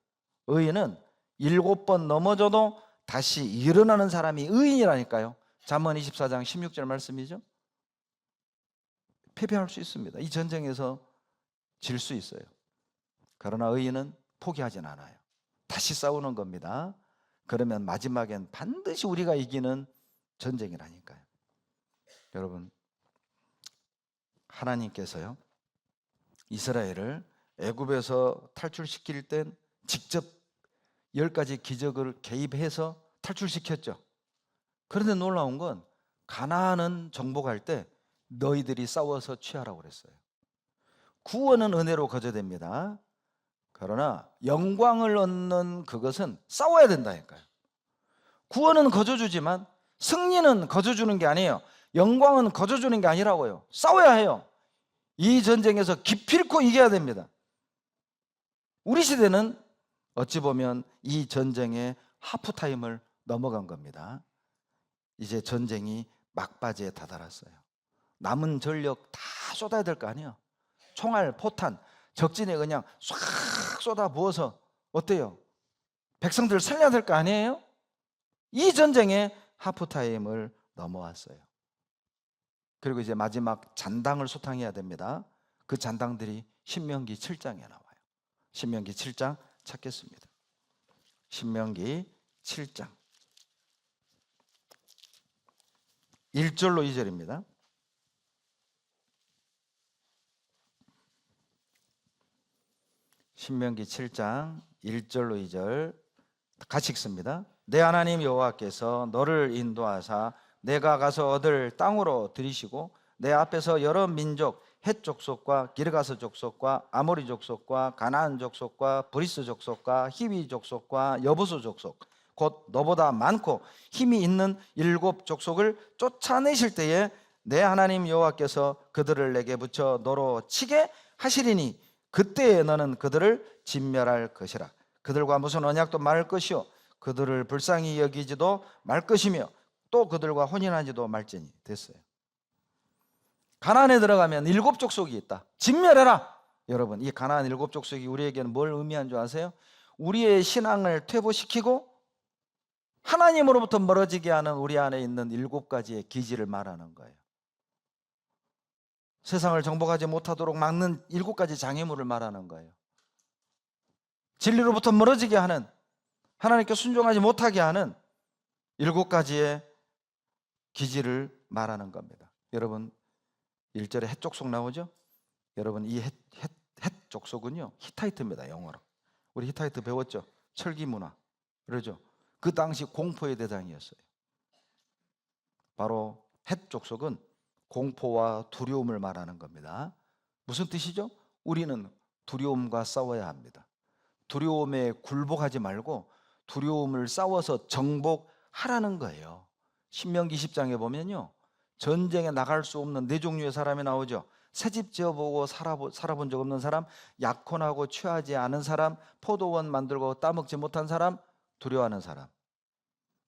의인은 7번 넘어져도 다시 일어나는 사람이 의인이라니까요. 잠언 24장 16절 말씀이죠. 패배할 수 있습니다. 이 전쟁에서 질 수 있어요. 그러나 의인은 포기하진 않아요. 다시 싸우는 겁니다. 그러면 마지막엔 반드시 우리가 이기는 전쟁이라니까요. 여러분, 하나님께서요, 이스라엘을 애굽에서 탈출시킬 땐 직접 10가지 기적을 개입해서 탈출시켰죠. 그런데 놀라운 건 가나안은 정복할 때 너희들이 싸워서 취하라고 그랬어요. 구원은 은혜로 거저됩니다. 그러나 영광을 얻는 그것은 싸워야 된다니까요. 구원은 거저주지만 승리는 거저주는 게 아니에요. 영광은 거저주는 게 아니라고요. 싸워야 해요. 이 전쟁에서 기필코 이겨야 됩니다. 우리 시대는 어찌 보면 이 전쟁의 하프타임을 넘어간 겁니다. 이제 전쟁이 막바지에 다다랐어요. 남은 전력 다 쏟아야 될 거 아니에요. 총알, 포탄, 적진에 그냥 싹 쏟아 부어서 어때요? 백성들 살려야 될 거 아니에요? 이 전쟁의 하프타임을 넘어왔어요. 그리고 이제 마지막 잔당을 소탕해야 됩니다. 그 잔당들이 신명기 7장에 나와요. 신명기 7장 찾겠습니다. 신명기 7장 1절로 2절입니다. 신명기 7장 1절로 2절 같이 읽습니다. 내 하나님 여호와께서 너를 인도하사 내가 가서 얻을 땅으로 들이시고 내 앞에서 여러 민족 헷 족속과 기르가스 족속과 아모리 족속과 가나안 족속과 브리스 족속과 히위 족속과 여부수 족속 곧 너보다 많고 힘이 있는 7 족속을 쫓아내실 때에 내 하나님 여호와께서 그들을 내게 붙여 너로 치게 하시리니 그때에 너는 그들을 진멸할 것이라. 그들과 무슨 언약도 말 것이요 그들을 불쌍히 여기지도 말 것이며 또 그들과 혼인하지도 말지니. 됐어요. 가나안에 들어가면 7 족속이 있다. 진멸해라. 여러분, 이 가나안 7 족속이 우리에게는 뭘 의미한 줄 아세요? 우리의 신앙을 퇴보시키고 하나님으로부터 멀어지게 하는 우리 안에 있는 7가지의 기질을 말하는 거예요. 세상을 정복하지 못하도록 막는 7가지 장애물을 말하는 거예요. 진리로부터 멀어지게 하는, 하나님께 순종하지 못하게 하는 7가지의 기질을 말하는 겁니다. 여러분, 1절에 헷 족속 나오죠? 여러분, 이 헷 족속은요 히타이트입니다. 영어로. 우리 히타이트 배웠죠? 철기 문화. 그러죠? 그 당시 공포의 대상이었어요. 바로 헷 족속은 공포와 두려움을 말하는 겁니다. 무슨 뜻이죠? 우리는 두려움과 싸워야 합니다. 두려움에 굴복하지 말고 두려움을 싸워서 정복하라는 거예요. 신명기 10장에 보면요, 전쟁에 나갈 수 없는 4종류의 사람이 나오죠. 새집 지어보고 살아본 적 없는 사람, 약혼하고 취하지 않은 사람, 포도원 만들고 따먹지 못한 사람, 두려워하는 사람.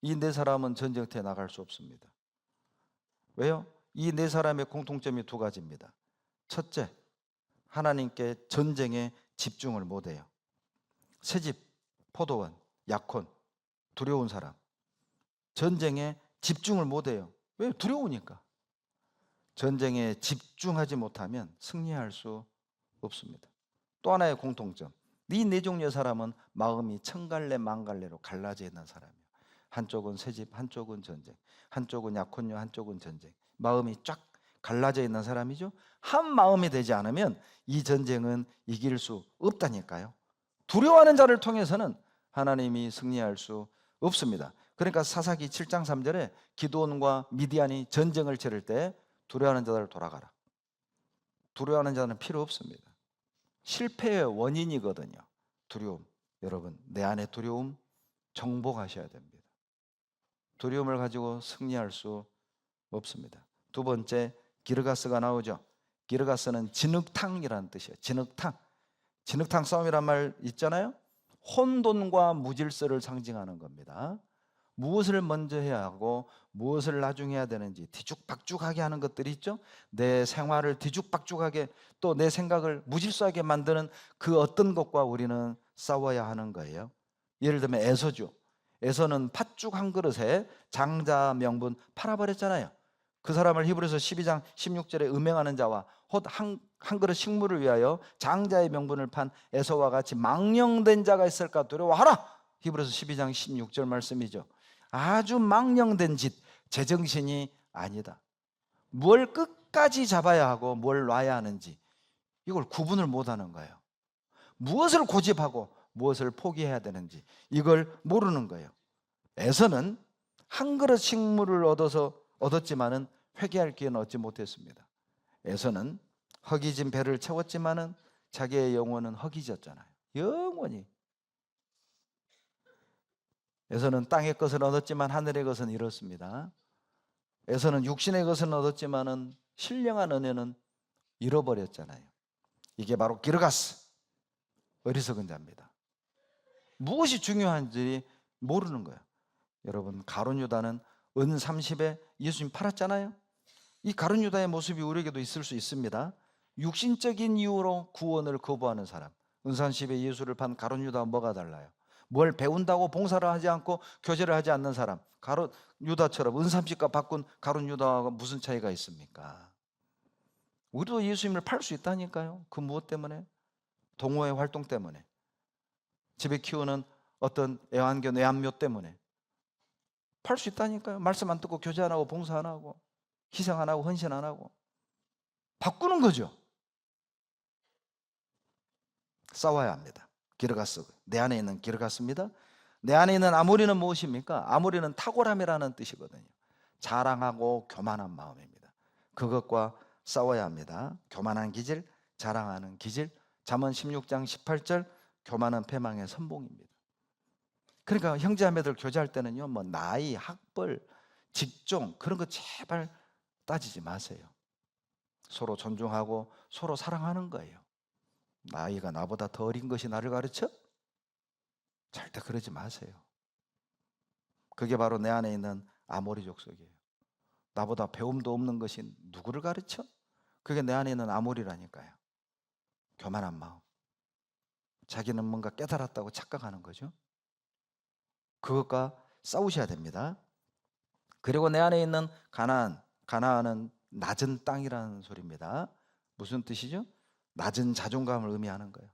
이 4사람은 전쟁터에 나갈 수 없습니다. 왜요? 이 4사람의 공통점이 2가지입니다. 첫째, 하나님께 전쟁에 집중을 못해요. 새집, 포도원, 약혼, 두려운 사람, 전쟁에 집중을 못해요. 왜? 두려우니까. 전쟁에 집중하지 못하면 승리할 수 없습니다. 또 하나의 공통점, 이 4종류의 사람은 마음이 천갈래 만갈래로 갈라져 있는 사람이에요. 한쪽은 새집, 한쪽은 전쟁, 한쪽은 약혼녀, 한쪽은 전쟁. 마음이 쫙 갈라져 있는 사람이죠. 한 마음이 되지 않으면 이 전쟁은 이길 수 없다니까요. 두려워하는 자를 통해서는 하나님이 승리할 수 없습니다. 그러니까 사사기 7장 3절에 기드온과 미디안이 전쟁을 치를 때 두려워하는 자들 돌아가라. 두려워하는 자는 필요 없습니다. 실패의 원인이거든요. 두려움. 여러분, 내 안에 두려움 정복하셔야 됩니다. 두려움을 가지고 승리할 수 없습니다. 두 번째, 기르가스가 나오죠. 기르가스는 진흙탕이라는 뜻이에요. 진흙탕. 진흙탕 싸움이란 말 있잖아요. 혼돈과 무질서를 상징하는 겁니다. 무엇을 먼저 해야 하고 무엇을 나중에 해야 되는지 뒤죽박죽하게 하는 것들이 있죠. 내 생활을 뒤죽박죽하게, 또 내 생각을 무질서하게 만드는 그 어떤 것과 우리는 싸워야 하는 거예요. 예를 들면 에서죠. 에서는 팥죽 한 그릇에 장자 명분 팔아버렸잖아요. 그 사람을 히브리서 12장 16절에 음행하는 자와 헛 한 그릇 식물을 위하여 장자의 명분을 판 에서와 같이 망령된 자가 있을까 두려워하라. 히브리서 12장 16절 말씀이죠. 아주 망령된 짓, 제정신이 아니다. 뭘 끝까지 잡아야 하고 뭘 놔야 하는지 이걸 구분을 못하는 거예요. 무엇을 고집하고 무엇을 포기해야 되는지 이걸 모르는 거예요. 에서는 한 그릇 식물을 얻었지만은 회개할 기회는 얻지 못했습니다. 에서는 허기진 배를 채웠지만은 자기의 영혼은 허기졌잖아요. 영원히. 에서는 땅의 것을 얻었지만 하늘의 것은 잃었습니다. 에서는 육신의 것은 얻었지만은 신령한 은혜는 잃어버렸잖아요. 이게 바로 기르가스, 어리석은 자입니다. 무엇이 중요한지 모르는 거예요. 여러분, 가룟 유다는 은 30에 예수님 팔았잖아요. 이 가룟 유다의 모습이 우리에게도 있을 수 있습니다. 육신적인 이유로 구원을 거부하는 사람, 은 30에 예수를 판 가룟 유다와 뭐가 달라요? 뭘 배운다고 봉사를 하지 않고 교제를 하지 않는 사람, 가룟 유다처럼 은 30과 바꾼 가룟 유다와 무슨 차이가 있습니까? 우리도 예수님을 팔 수 있다니까요. 그 무엇 때문에? 동호회 활동 때문에, 집에 키우는 어떤 애완견, 애완묘 때문에 팔 수 있다니까요. 말씀 안 듣고 교제 안 하고 봉사 안 하고 희생 안 하고 헌신 안 하고 바꾸는 거죠. 싸워야 합니다. 기르가스, 내 안에 있는 기르가스입니다. 내 안에 있는 아모리는 무엇입니까? 아모리는 탁월함이라는 뜻이거든요. 자랑하고 교만한 마음입니다. 그것과 싸워야 합니다. 교만한 기질, 자랑하는 기질. 잠언 16장 18절, 교만은 패망의 선봉입니다. 그러니까 형제자매들 교제할 때는요, 뭐 나이, 학벌, 직종 그런 거 제발 따지지 마세요. 서로 존중하고 서로 사랑하는 거예요. 나이가 나보다 더 어린 것이 나를 가르쳐? 절대 그러지 마세요. 그게 바로 내 안에 있는 아모리 족속이에요. 나보다 배움도 없는 것이 누구를 가르쳐? 그게 내 안에 있는 아모리라니까요. 교만한 마음. 자기는 뭔가 깨달았다고 착각하는 거죠. 그것과 싸우셔야 됩니다. 그리고 내 안에 있는 가나안, 가나안은 낮은 땅이라는 소리입니다. 무슨 뜻이죠? 낮은 자존감을 의미하는 거예요.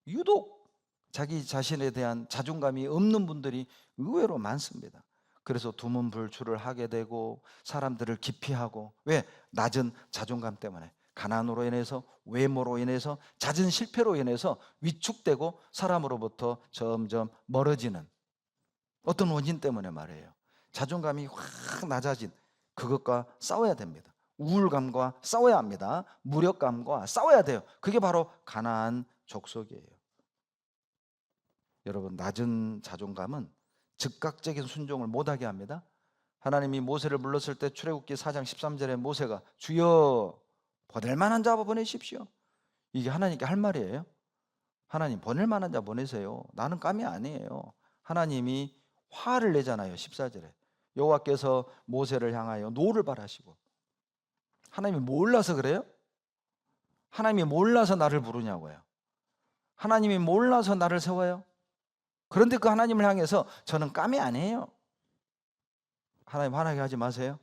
유독 자기 자신에 대한 자존감이 없는 분들이 의외로 많습니다. 그래서 두문불출을 하게 되고 사람들을 기피하고, 왜? 낮은 자존감 때문에, 가난으로 인해서, 외모로 인해서, 잦은 실패로 인해서 위축되고 사람으로부터 점점 멀어지는 어떤 원인 때문에 말이에요. 자존감이 확 낮아진 그것과 싸워야 됩니다. 우울감과 싸워야 합니다. 무력감과 싸워야 돼요. 그게 바로 가나안 족속이에요. 여러분, 낮은 자존감은 즉각적인 순종을 못하게 합니다. 하나님이 모세를 불렀을 때 출애굽기 4장 13절에 모세가 주여 보낼 만한 자 보내십시오. 이게 하나님께 할 말이에요. 하나님 보낼 만한 자 보내세요. 나는 감이 아니에요. 하나님이 화를 내잖아요. 14절에 여호와께서 모세를 향하여 노를 발하시고, 하나님이 몰라서 그래요? 하나님이 몰라서 나를 부르냐고요. 하나님이 몰라서 나를 세워요. 그런데 그 하나님을 향해서 저는 감이 아니에요. 하나님 화나게 하지 마세요.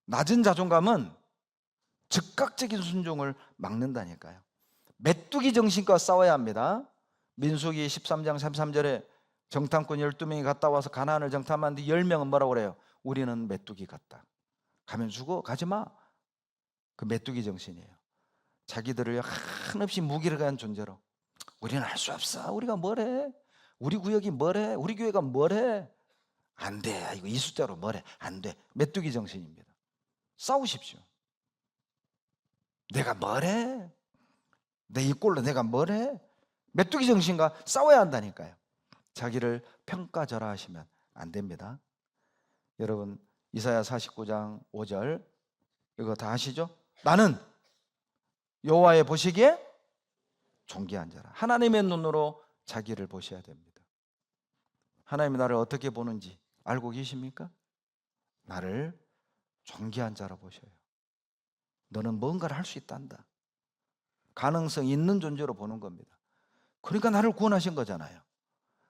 낮은 자존감은 즉각적인 순종을 막는다니까요. 메뚜기 정신과 싸워야 합니다. 민수기 13장 33절에 정탐꾼 12명이 갔다 와서 가나안을 정탐하는데 10명은 뭐라고 그래요? 우리는 메뚜기 같다. 가면 죽어, 가지 마. 그 메뚜기 정신이에요. 자기들을 한없이 무기력한 존재로, 우리는 할 수 없어, 우리가 뭘 해, 우리 구역이 뭐래? 우리 교회가 뭐래? 안 돼. 이거 이 숫자로 뭐래? 안 돼. 메뚜기 정신입니다. 싸우십시오. 내가 뭐래? 내 이 꼴로 내가 뭐래? 메뚜기 정신과 싸워야 한다니까요. 자기를 평가절하하시면 안 됩니다. 여러분, 이사야 49장 5절 이거 다 아시죠? 나는 여호와의 보시기에 존귀한 자라. 하나님의 눈으로 자기를 보셔야 됩니다. 하나님이 나를 어떻게 보는지 알고 계십니까? 나를 존귀한 자로 보셔요. 너는 뭔가를 할 수 있단다. 가능성 있는 존재로 보는 겁니다. 그러니까 나를 구원하신 거잖아요.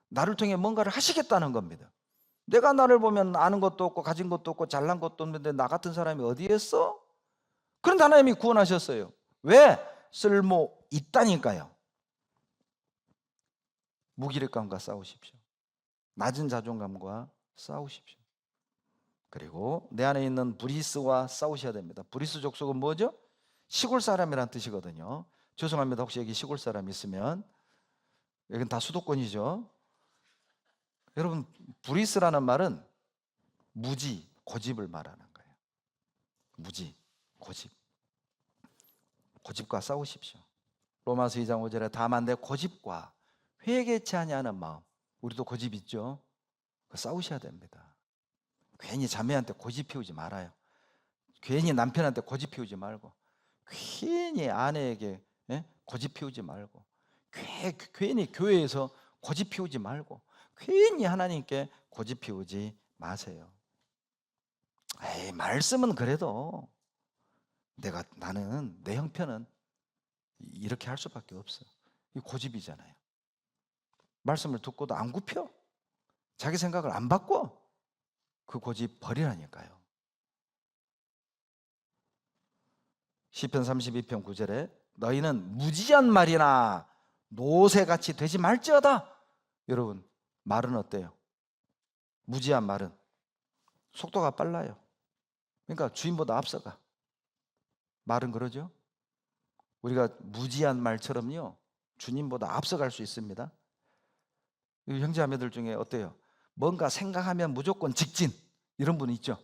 나를 통해 뭔가를 하시겠다는 겁니다. 내가 나를 보면 아는 것도 없고 가진 것도 없고 잘난 것도 없는데 나 같은 사람이 어디에 있어? 그런데 하나님이 구원하셨어요. 왜? 쓸모 있다니까요. 무기력감과 싸우십시오. 낮은 자존감과 싸우십시오. 그리고 내 안에 있는 브리스와 싸우셔야 됩니다. 브리스 족속은 뭐죠? 시골 사람이란 뜻이거든요. 죄송합니다. 혹시 여기 시골 사람 있으면. 여긴 다 수도권이죠. 여러분, 브리스라는 말은 무지, 고집을 말하는 거예요. 무지, 고집. 고집과 싸우십시오. 로마서 2장 5절에 다만 내 고집과 회개치 아니하는 마음. 우리도 고집 있죠? 싸우셔야 됩니다. 괜히 자매한테 고집 피우지 말아요. 괜히 남편한테 고집 피우지 말고, 괜히 아내에게 고집 피우지 말고, 괜히 교회에서 고집 피우지 말고, 괜히 하나님께 고집 피우지 마세요. 에이, 말씀은 그래도 나는 내 형편은 이렇게 할 수밖에 없어. 이 고집이잖아요. 말씀을 듣고도 안 굽혀. 자기 생각을 안 바꿔. 그 고집 버리라니까요. 시편 32편 9절에 너희는 무지한 말이나 노새같이 되지 말지어다. 여러분, 말은 어때요? 무지한 말은 속도가 빨라요. 그러니까 주인보다 앞서가. 말은 그러죠. 우리가 무지한 말처럼요, 주님보다 앞서갈 수 있습니다. 형제자매들 중에 어때요? 뭔가 생각하면 무조건 직진, 이런 분 있죠.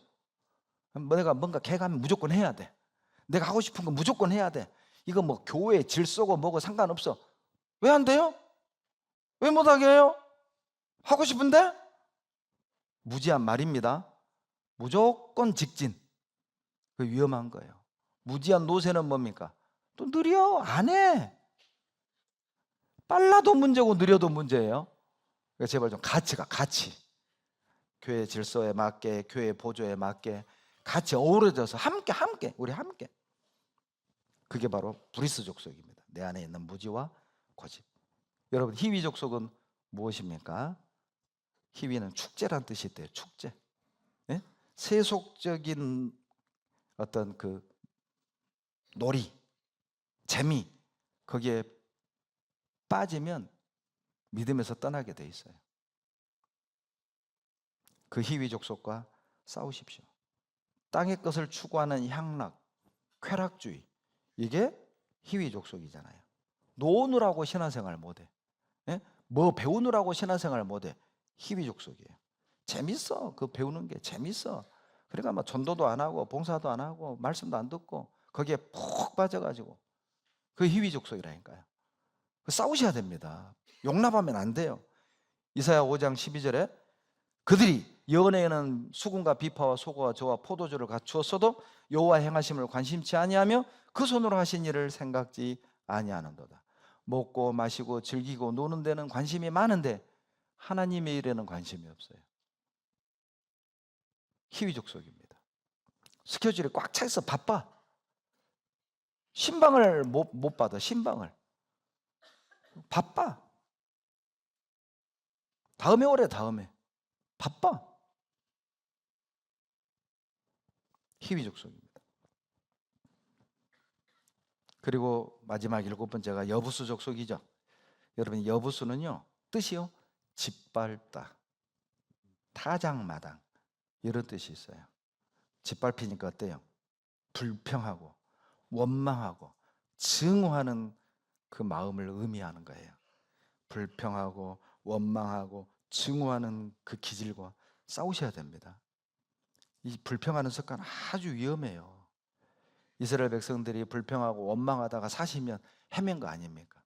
내가 뭔가 계획하면 무조건 해야 돼. 내가 하고 싶은 거 무조건 해야 돼. 이거 뭐 교회 질서고 뭐고 상관없어. 왜 안 돼요? 왜 못하게 해요? 하고 싶은데? 무지한 말입니다. 무조건 직진. 그 위험한 거예요. 무지한 노새는 뭡니까? 또 느려, 안 해. 빨라도 문제고 느려도 문제예요. 그러니까 제발 좀 같이 교회 질서에 맞게, 교회 보조에 맞게 같이 어우러져서 함께 우리 함께. 그게 바로 브리스 족속입니다. 내 안에 있는 무지와 고집. 여러분, 히위 족속은 무엇입니까? 히위는 축제란 뜻이 있대요. 축제. 네? 세속적인 어떤 그 놀이, 재미, 거기에 빠지면 믿음에서 떠나게 돼 있어요. 그 히위 족속과 싸우십시오. 땅의 것을 추구하는 향락, 쾌락주의, 이게 히위 족속이잖아요. 노느라고 신앙생활 못해. 뭐 배우느라고 신앙생활 못해. 히위 족속이에요. 재밌어. 그 배우는 게 재밌어. 그러니까 막 전도도 안 하고 봉사도 안 하고 말씀도 안 듣고 거기에 푹 빠져가지고, 그 히위 족속이라니까요. 싸우셔야 됩니다. 용납하면 안 돼요. 이사야 5장 12절에 그들이 여호와에는 수금과 비파와 소고와 저와 포도주를 갖추었어도 여호와 행하심을 관심치 아니하며 그 손으로 하신 일을 생각지 아니하는도다. 먹고 마시고 즐기고 노는 데는 관심이 많은데 하나님의 일에는 관심이 없어요. 히위 족속입니다. 스케줄이 꽉 차 있어. 바빠. 신방을 못 받아. 신방을 바빠. 다음에 오래. 다음에 바빠. 히위 족속입니다. 그리고 마지막 7번째가 여부수 족속이죠. 여러분, 여부수는요, 뜻이요, 짓밟다, 타장마당, 이런 뜻이 있어요. 짓밟히니까 어때요? 불평하고 원망하고 증오하는 그 마음을 의미하는 거예요. 불평하고 원망하고 증오하는 그 기질과 싸우셔야 됩니다. 이 불평하는 습관 아주 위험해요. 이스라엘 백성들이 불평하고 원망하다가 사시면 헤맨 거 아닙니까?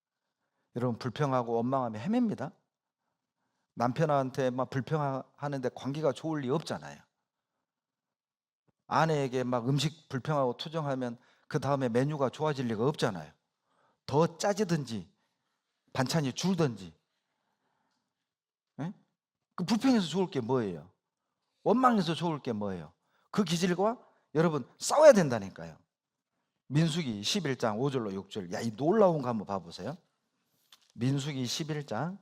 여러분, 불평하고 원망하면 헤맵니다. 남편한테 막 불평하는데 관계가 좋을 리 없잖아요. 아내에게 막 음식 불평하고 투정하면 그 다음에 메뉴가 좋아질 리가 없잖아요. 더 짜지든지 반찬이 줄든지. 예? 그 불평해서 좋을 게 뭐예요? 원망해서 좋을 게 뭐예요? 그 기질과 여러분 싸워야 된다니까요. 민수기 11장 5절로 6절. 야, 이 놀라운 거 한번 봐보세요. 민수기 11장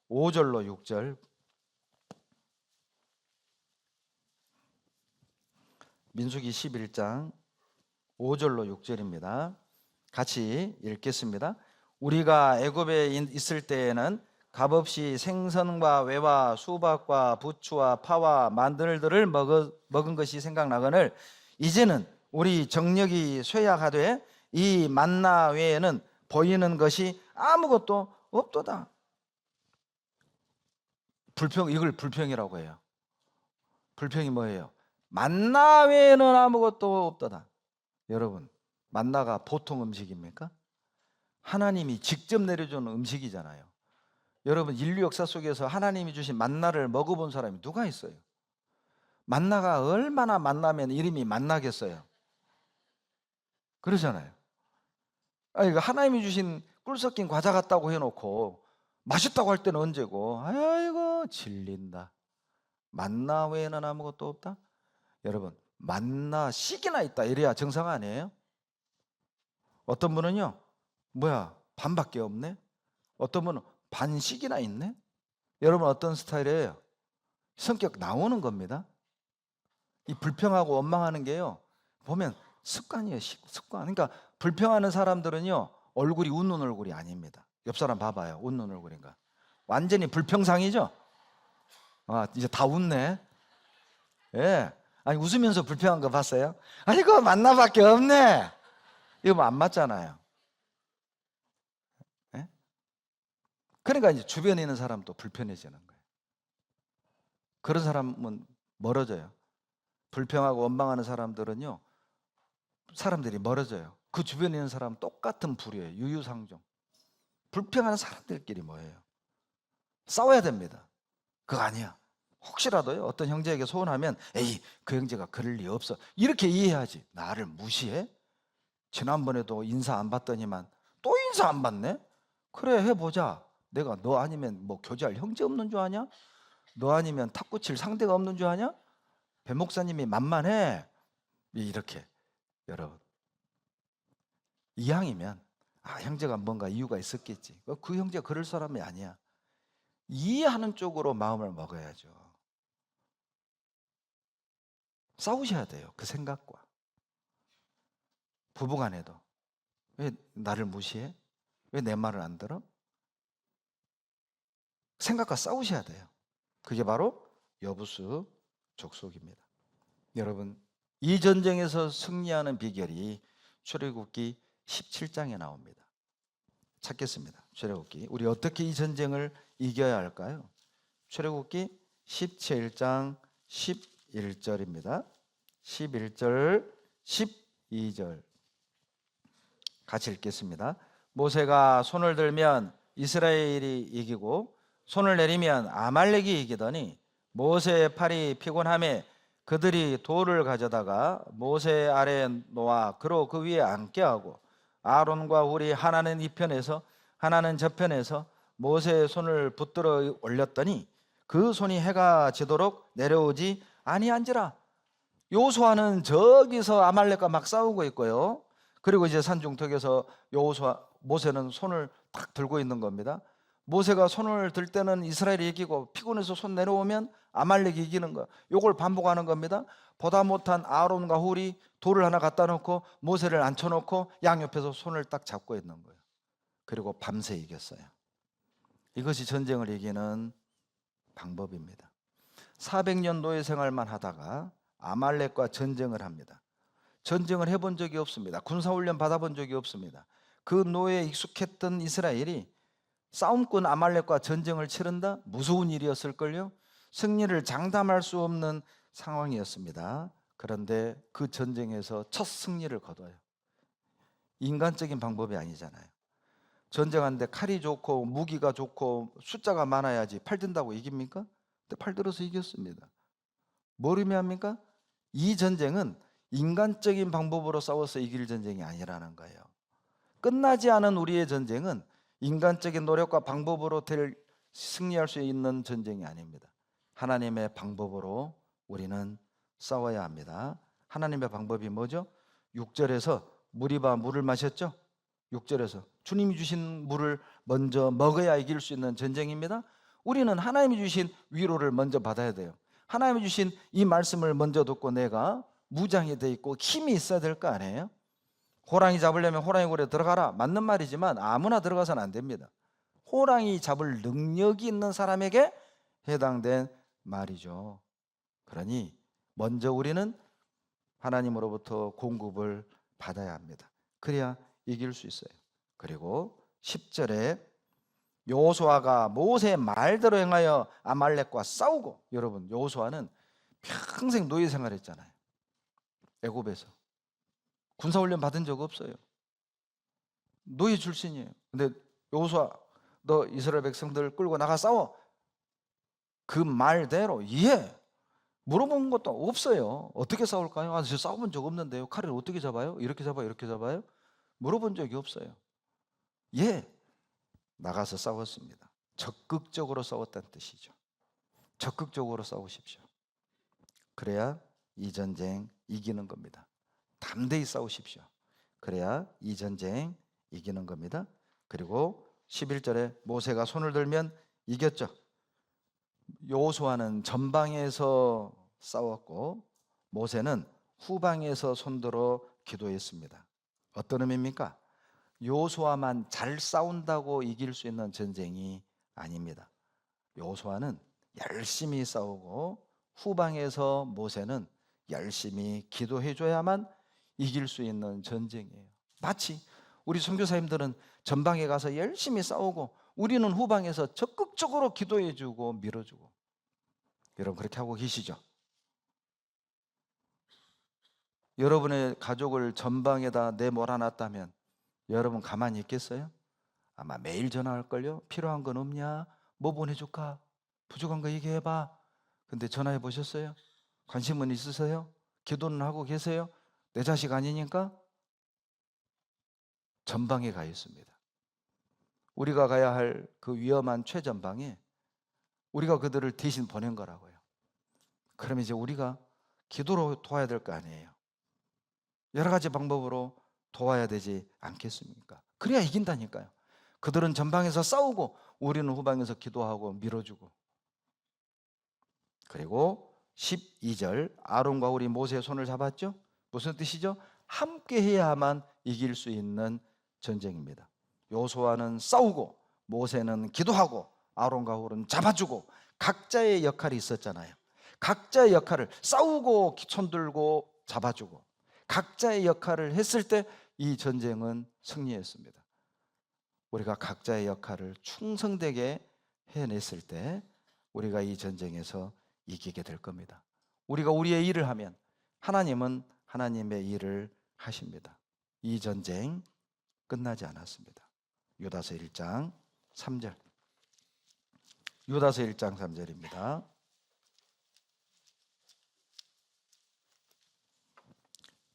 5절로 6절. 민수기 11장 5절로 6절입니다. 같이 읽겠습니다. 우리가 애굽에 있을 때에는 값없이 생선과 외와 수박과 부추와 파와 만들들을 먹은 것이 생각나거늘 이제는 우리 정력이 쇠약하되 이 만나 외에는 보이는 것이 아무것도 없도다. 이걸 불평이라고 해요. 불평이 뭐예요? 만나 외에는 아무것도 없도다. 여러분, 만나가 보통 음식입니까? 하나님이 직접 내려주는 음식이잖아요. 여러분, 인류 역사 속에서 하나님이 주신 만나를 먹어본 사람이 누가 있어요? 만나가 얼마나 만나면 이름이 만나겠어요? 그러잖아요. 아니, 하나님이 주신 꿀 섞인 과자 같다고 해놓고 맛있다고 할 때는 언제고? 아이고 질린다. 만나 외에는 아무것도 없다? 여러분, 만나 씩이나 있다 이래야 정상 아니에요? 어떤 분은요, 뭐야 반밖에 없네? 어떤 분은 반씩이나 있네? 여러분 어떤 스타일이에요? 성격 나오는 겁니다. 이 불평하고 원망하는 게요, 보면 습관이에요. 습관. 그러니까 불평하는 사람들은요, 얼굴이 웃는 얼굴이 아닙니다. 옆 사람 봐봐요. 웃는 얼굴인가? 완전히 불평상이죠? 아, 이제 다 웃네. 예. 아니, 웃으면서 불평한 거 봤어요? 아이고, 만나밖에 없네. 이거 뭐 안 맞잖아요. 예? 그러니까 이제 주변에 있는 사람도 불편해지는 거예요. 그런 사람은 멀어져요. 불평하고 원망하는 사람들은요, 사람들이 멀어져요. 그 주변에 있는 사람 똑같은 부류예요. 유유상종. 불평하는 사람들끼리 뭐예요? 싸워야 됩니다. 그거 아니야. 혹시라도요, 어떤 형제에게 소원하면 에이, 그 형제가 그럴 리 없어 이렇게 이해하지. 나를 무시해? 지난번에도 인사 안 받더니만 또 인사 안 받네? 그래, 해보자. 내가 너 아니면 뭐 교제할 형제 없는 줄 아냐? 너 아니면 탁구 칠 상대가 없는 줄 아냐? 배 목사님이 만만해. 이렇게. 여러분, 이왕이면 형제가 뭔가 이유가 있었겠지. 그 형제가 그럴 사람이 아니야. 이해하는 쪽으로 마음을 먹어야죠. 싸우셔야 돼요. 그 생각과. 부부간에도 왜 나를 무시해? 왜 내 말을 안 들어? 생각과 싸우셔야 돼요. 그게 바로 여부수 족속입니다. 여러분, 이 전쟁에서 승리하는 비결이 출애굽기 17장에 나옵니다. 찾겠습니다. 출애굽기. 우리 어떻게 이 전쟁을 이겨야 할까요? 출애굽기 17장 11절입니다. 11절, 12절 같이 읽겠습니다. 모세가 손을 들면 이스라엘이 이기고 손을 내리면 아말렉이 이기더니 모세의 팔이 피곤함에 그들이 돌을 가져다가 모세 아래에 놓아 그로 그 위에 앉게 하고 아론과 훌이 하나는 이 편에서 하나는 저 편에서 모세의 손을 붙들어 올렸더니 그 손이 해가 지도록 내려오지 아니한지라. 여호수아는 저기서 아말렉과 막 싸우고 있고요. 그리고 이제 산중턱에서 모세는 손을 딱 들고 있는 겁니다. 모세가 손을 들 때는 이스라엘이 이기고 피곤해서 손 내려오면 아말렉이 이기는 거. 요걸 반복하는 겁니다. 보다 못한 아론과 훌이 돌을 하나 갖다 놓고 모세를 앉혀놓고 양옆에서 손을 딱 잡고 있는 거예요. 그리고 밤새 이겼어요. 이것이 전쟁을 이기는 방법입니다. 400년 노예 생활만 하다가 아말렉과 전쟁을 합니다. 전쟁을 해본 적이 없습니다. 군사훈련 받아본 적이 없습니다. 그 노예에 익숙했던 이스라엘이 싸움꾼 아말렉과 전쟁을 치른다? 무서운 일이었을걸요. 승리를 장담할 수 없는 상황이었습니다. 그런데 그 전쟁에서 첫 승리를 거둬요. 인간적인 방법이 아니잖아요. 전쟁하는데 칼이 좋고 무기가 좋고 숫자가 많아야지 팔 든다고 이깁니까? 근데 팔 들어서 이겼습니다. 뭘 의미합니까? 이 전쟁은 인간적인 방법으로 싸워서 이길 전쟁이 아니라는 거예요. 끝나지 않은 우리의 전쟁은 인간적인 노력과 방법으로 승리할 수 있는 전쟁이 아닙니다. 하나님의 방법으로 우리는 싸워야 합니다. 하나님의 방법이 뭐죠? 6절에서 무리바 물을 마셨죠? 6절에서 주님이 주신 물을 먼저 먹어야 이길 수 있는 전쟁입니다. 우리는 하나님이 주신 위로를 먼저 받아야 돼요. 하나님이 주신 이 말씀을 먼저 듣고 내가 무장이 돼 있고 힘이 있어야 될 거 아니에요? 호랑이 잡으려면 호랑이 굴에 들어가라, 맞는 말이지만 아무나 들어가서는 안 됩니다. 호랑이 잡을 능력이 있는 사람에게 해당된 말이죠. 그러니 먼저 우리는 하나님으로부터 공급을 받아야 합니다. 그래야 이길 수 있어요. 그리고 10절에 여호수아가 모세의 말대로 행하여 아말렉과 싸우고, 여러분 여호수아는 평생 노예 생활했잖아요. 애굽에서 군사훈련 받은 적 없어요. 노예 출신이에요. 근데 여호수아 너 이스라엘 백성들 끌고 나가 싸워. 그 말대로 물어본 것도 없어요. 어떻게 싸울까요? 아, 저 싸워본 적 없는데요. 칼을 어떻게 잡아요? 이렇게 잡아요? 이렇게 잡아요? 물어본 적이 없어요. 나가서 싸웠습니다. 적극적으로 싸웠다는 뜻이죠. 적극적으로 싸우십시오. 그래야 이 전쟁 이기는 겁니다. 담대히 싸우십시오. 그래야 이 전쟁 이기는 겁니다. 그리고 11절에 모세가 손을 들면 이겼죠. 여호수아는 전방에서 싸웠고 모세는 후방에서 손들어 기도했습니다. 어떤 의미입니까? 여호수아만 잘 싸운다고 이길 수 있는 전쟁이 아닙니다. 여호수아는 열심히 싸우고 후방에서 모세는 열심히 기도해 줘야만 이길 수 있는 전쟁이에요. 마치 우리 선교사님들은 전방에 가서 열심히 싸우고 우리는 후방에서 적극적으로 기도해 주고 밀어주고. 여러분 그렇게 하고 계시죠? 여러분의 가족을 전방에다 내몰아놨다면 여러분 가만히 있겠어요? 아마 매일 전화할걸요? 필요한 건 없냐? 뭐 보내줄까? 부족한 거 얘기해봐. 근데 전화해 보셨어요? 관심은 있으세요? 기도는 하고 계세요? 내 자식 아니니까? 전방에 가 있습니다. 우리가 가야 할 그 위험한 최전방에 우리가 그들을 대신 보낸 거라고요. 그럼 이제 우리가 기도로 도와야 될 거 아니에요. 여러 가지 방법으로 도와야 되지 않겠습니까? 그래야 이긴다니까요. 그들은 전방에서 싸우고 우리는 후방에서 기도하고 밀어주고. 그리고 12절 아론과 우리 모세의 손을 잡았죠? 무슨 뜻이죠? 함께 해야만 이길 수 있는 전쟁입니다. 여호수아는 싸우고 모세는 기도하고 아론과 홀은 잡아주고 각자의 역할이 있었잖아요. 각자의 역할을 싸우고 손들고 잡아주고 각자의 역할을 했을 때 이 전쟁은 승리했습니다. 우리가 각자의 역할을 충성되게 해냈을 때 우리가 이 전쟁에서 이기게 될 겁니다. 우리가 우리의 일을 하면 하나님은 하나님의 일을 하십니다. 이 전쟁 끝나지 않았습니다. 유다서 1장 3절. 유다서 1장 3절입니다.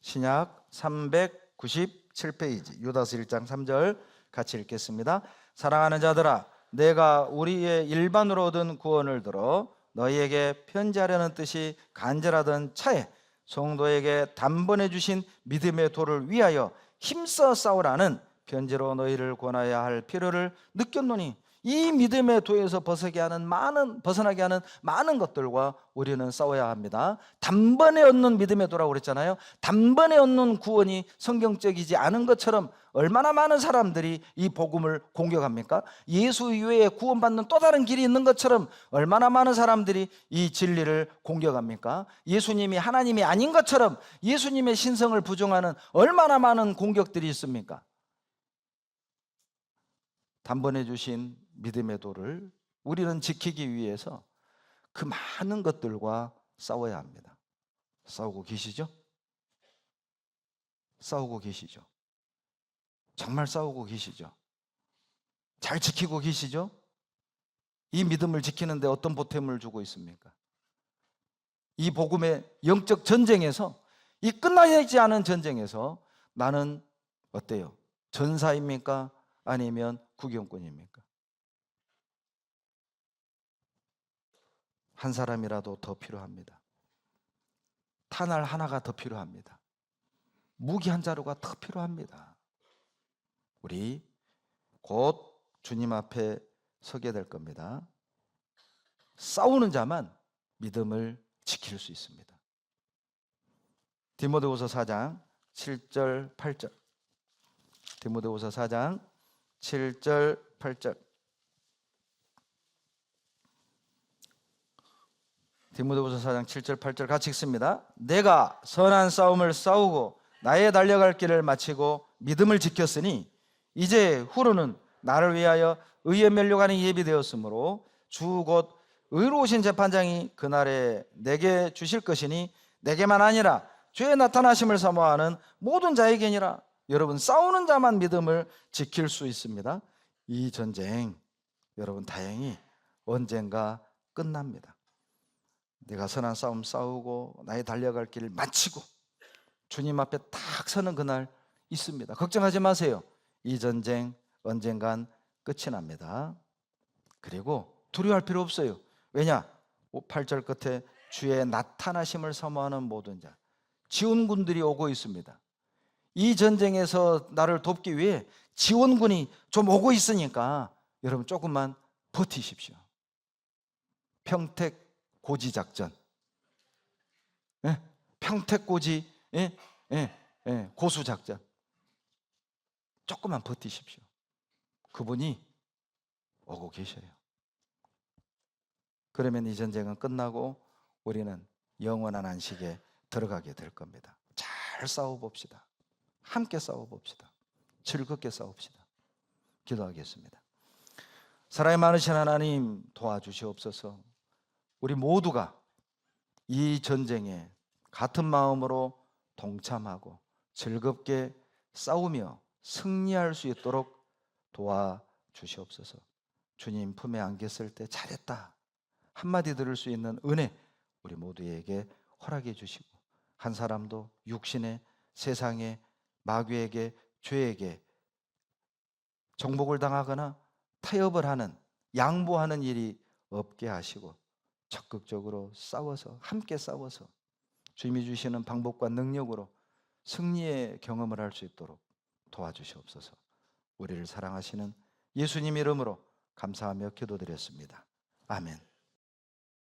신약 397페이지 유다서 1장 3절 같이 읽겠습니다. 사랑하는 자들아 내가 우리의 일반으로 얻은 구원을 들어 너희에게 편지하려는 뜻이 간절하던 차에 성도에게 단번에 주신 믿음의 도를 위하여 힘써 싸우라는 편지로 너희를 권하여 할 필요를 느꼈노니 이 믿음의 도에서 벗어나게 하는 많은 것들과 우리는 싸워야 합니다. 단번에 얻는 믿음의 도라고 그랬잖아요. 단번에 얻는 구원이 성경적이지 않은 것처럼 얼마나 많은 사람들이 이 복음을 공격합니까? 예수 이외에 구원받는 또 다른 길이 있는 것처럼 얼마나 많은 사람들이 이 진리를 공격합니까? 예수님이 하나님이 아닌 것처럼 예수님의 신성을 부정하는 얼마나 많은 공격들이 있습니까? 단번에 주신 믿음의 도를 우리는 지키기 위해서 그 많은 것들과 싸워야 합니다. 싸우고 계시죠? 싸우고 계시죠? 정말 싸우고 계시죠? 잘 지키고 계시죠? 이 믿음을 지키는데 어떤 보탬을 주고 있습니까? 이 복음의 영적 전쟁에서, 이 끝나지 않은 전쟁에서 나는 어때요? 전사입니까? 아니면 구경꾼입니까? 한 사람이라도 더 필요합니다. 탄알 하나가 더 필요합니다. 무기 한 자루가 더 필요합니다. 우리 곧 주님 앞에 서게 될 겁니다. 싸우는 자만 믿음을 지킬 수 있습니다. 디모데후서 4장 7절 8절. 디모데후서 4장 7절 8절. 디모데후서 4장 7절 8절 같이 읽습니다. 내가 선한 싸움을 싸우고 나의 달려갈 길을 마치고 믿음을 지켰으니 이제 후로는 나를 위하여 의의 면류관이 예비되었으므로 주 곧 의로우신 재판장이 그날에 내게 주실 것이니 내게만 아니라 주의 나타나심을 사모하는 모든 자에게니라. 여러분, 싸우는 자만 믿음을 지킬 수 있습니다. 이 전쟁 여러분 다행히 언젠가 끝납니다. 내가 선한 싸움 싸우고 나의 달려갈 길을 마치고 주님 앞에 딱 서는 그날 있습니다. 걱정하지 마세요. 이 전쟁 언젠간 끝이 납니다. 그리고 두려워할 필요 없어요. 왜냐? 8절 끝에 주의 나타나심을 사모하는 모든 자, 지원군들이 오고 있습니다. 이 전쟁에서 나를 돕기 위해 지원군이 좀 오고 있으니까 여러분 조금만 버티십시오. 평택 고지 작전, 평택 고지 고수 작전, 조금만 버티십시오. 그분이 오고 계셔요. 그러면 이 전쟁은 끝나고 우리는 영원한 안식에 들어가게 될 겁니다. 잘 싸워봅시다. 함께 싸워봅시다. 즐겁게 싸웁시다. 기도하겠습니다. 사랑이 많으신 하나님, 도와주시옵소서. 우리 모두가 이 전쟁에 같은 마음으로 동참하고 즐겁게 싸우며 승리할 수 있도록 도와주시옵소서. 주님 품에 안겼을 때 잘했다 한마디 들을 수 있는 은혜 우리 모두에게 허락해 주시고, 한 사람도 육신의 세상의 마귀에게, 죄에게 정복을 당하거나 타협을 하는, 양보하는 일이 없게 하시고 적극적으로 싸워서, 함께 싸워서 주님이 주시는 방법과 능력으로 승리의 경험을 할 수 있도록 도와주시옵소서. 우리를 사랑하시는 예수님 이름으로 감사하며 기도드렸습니다. 아멘.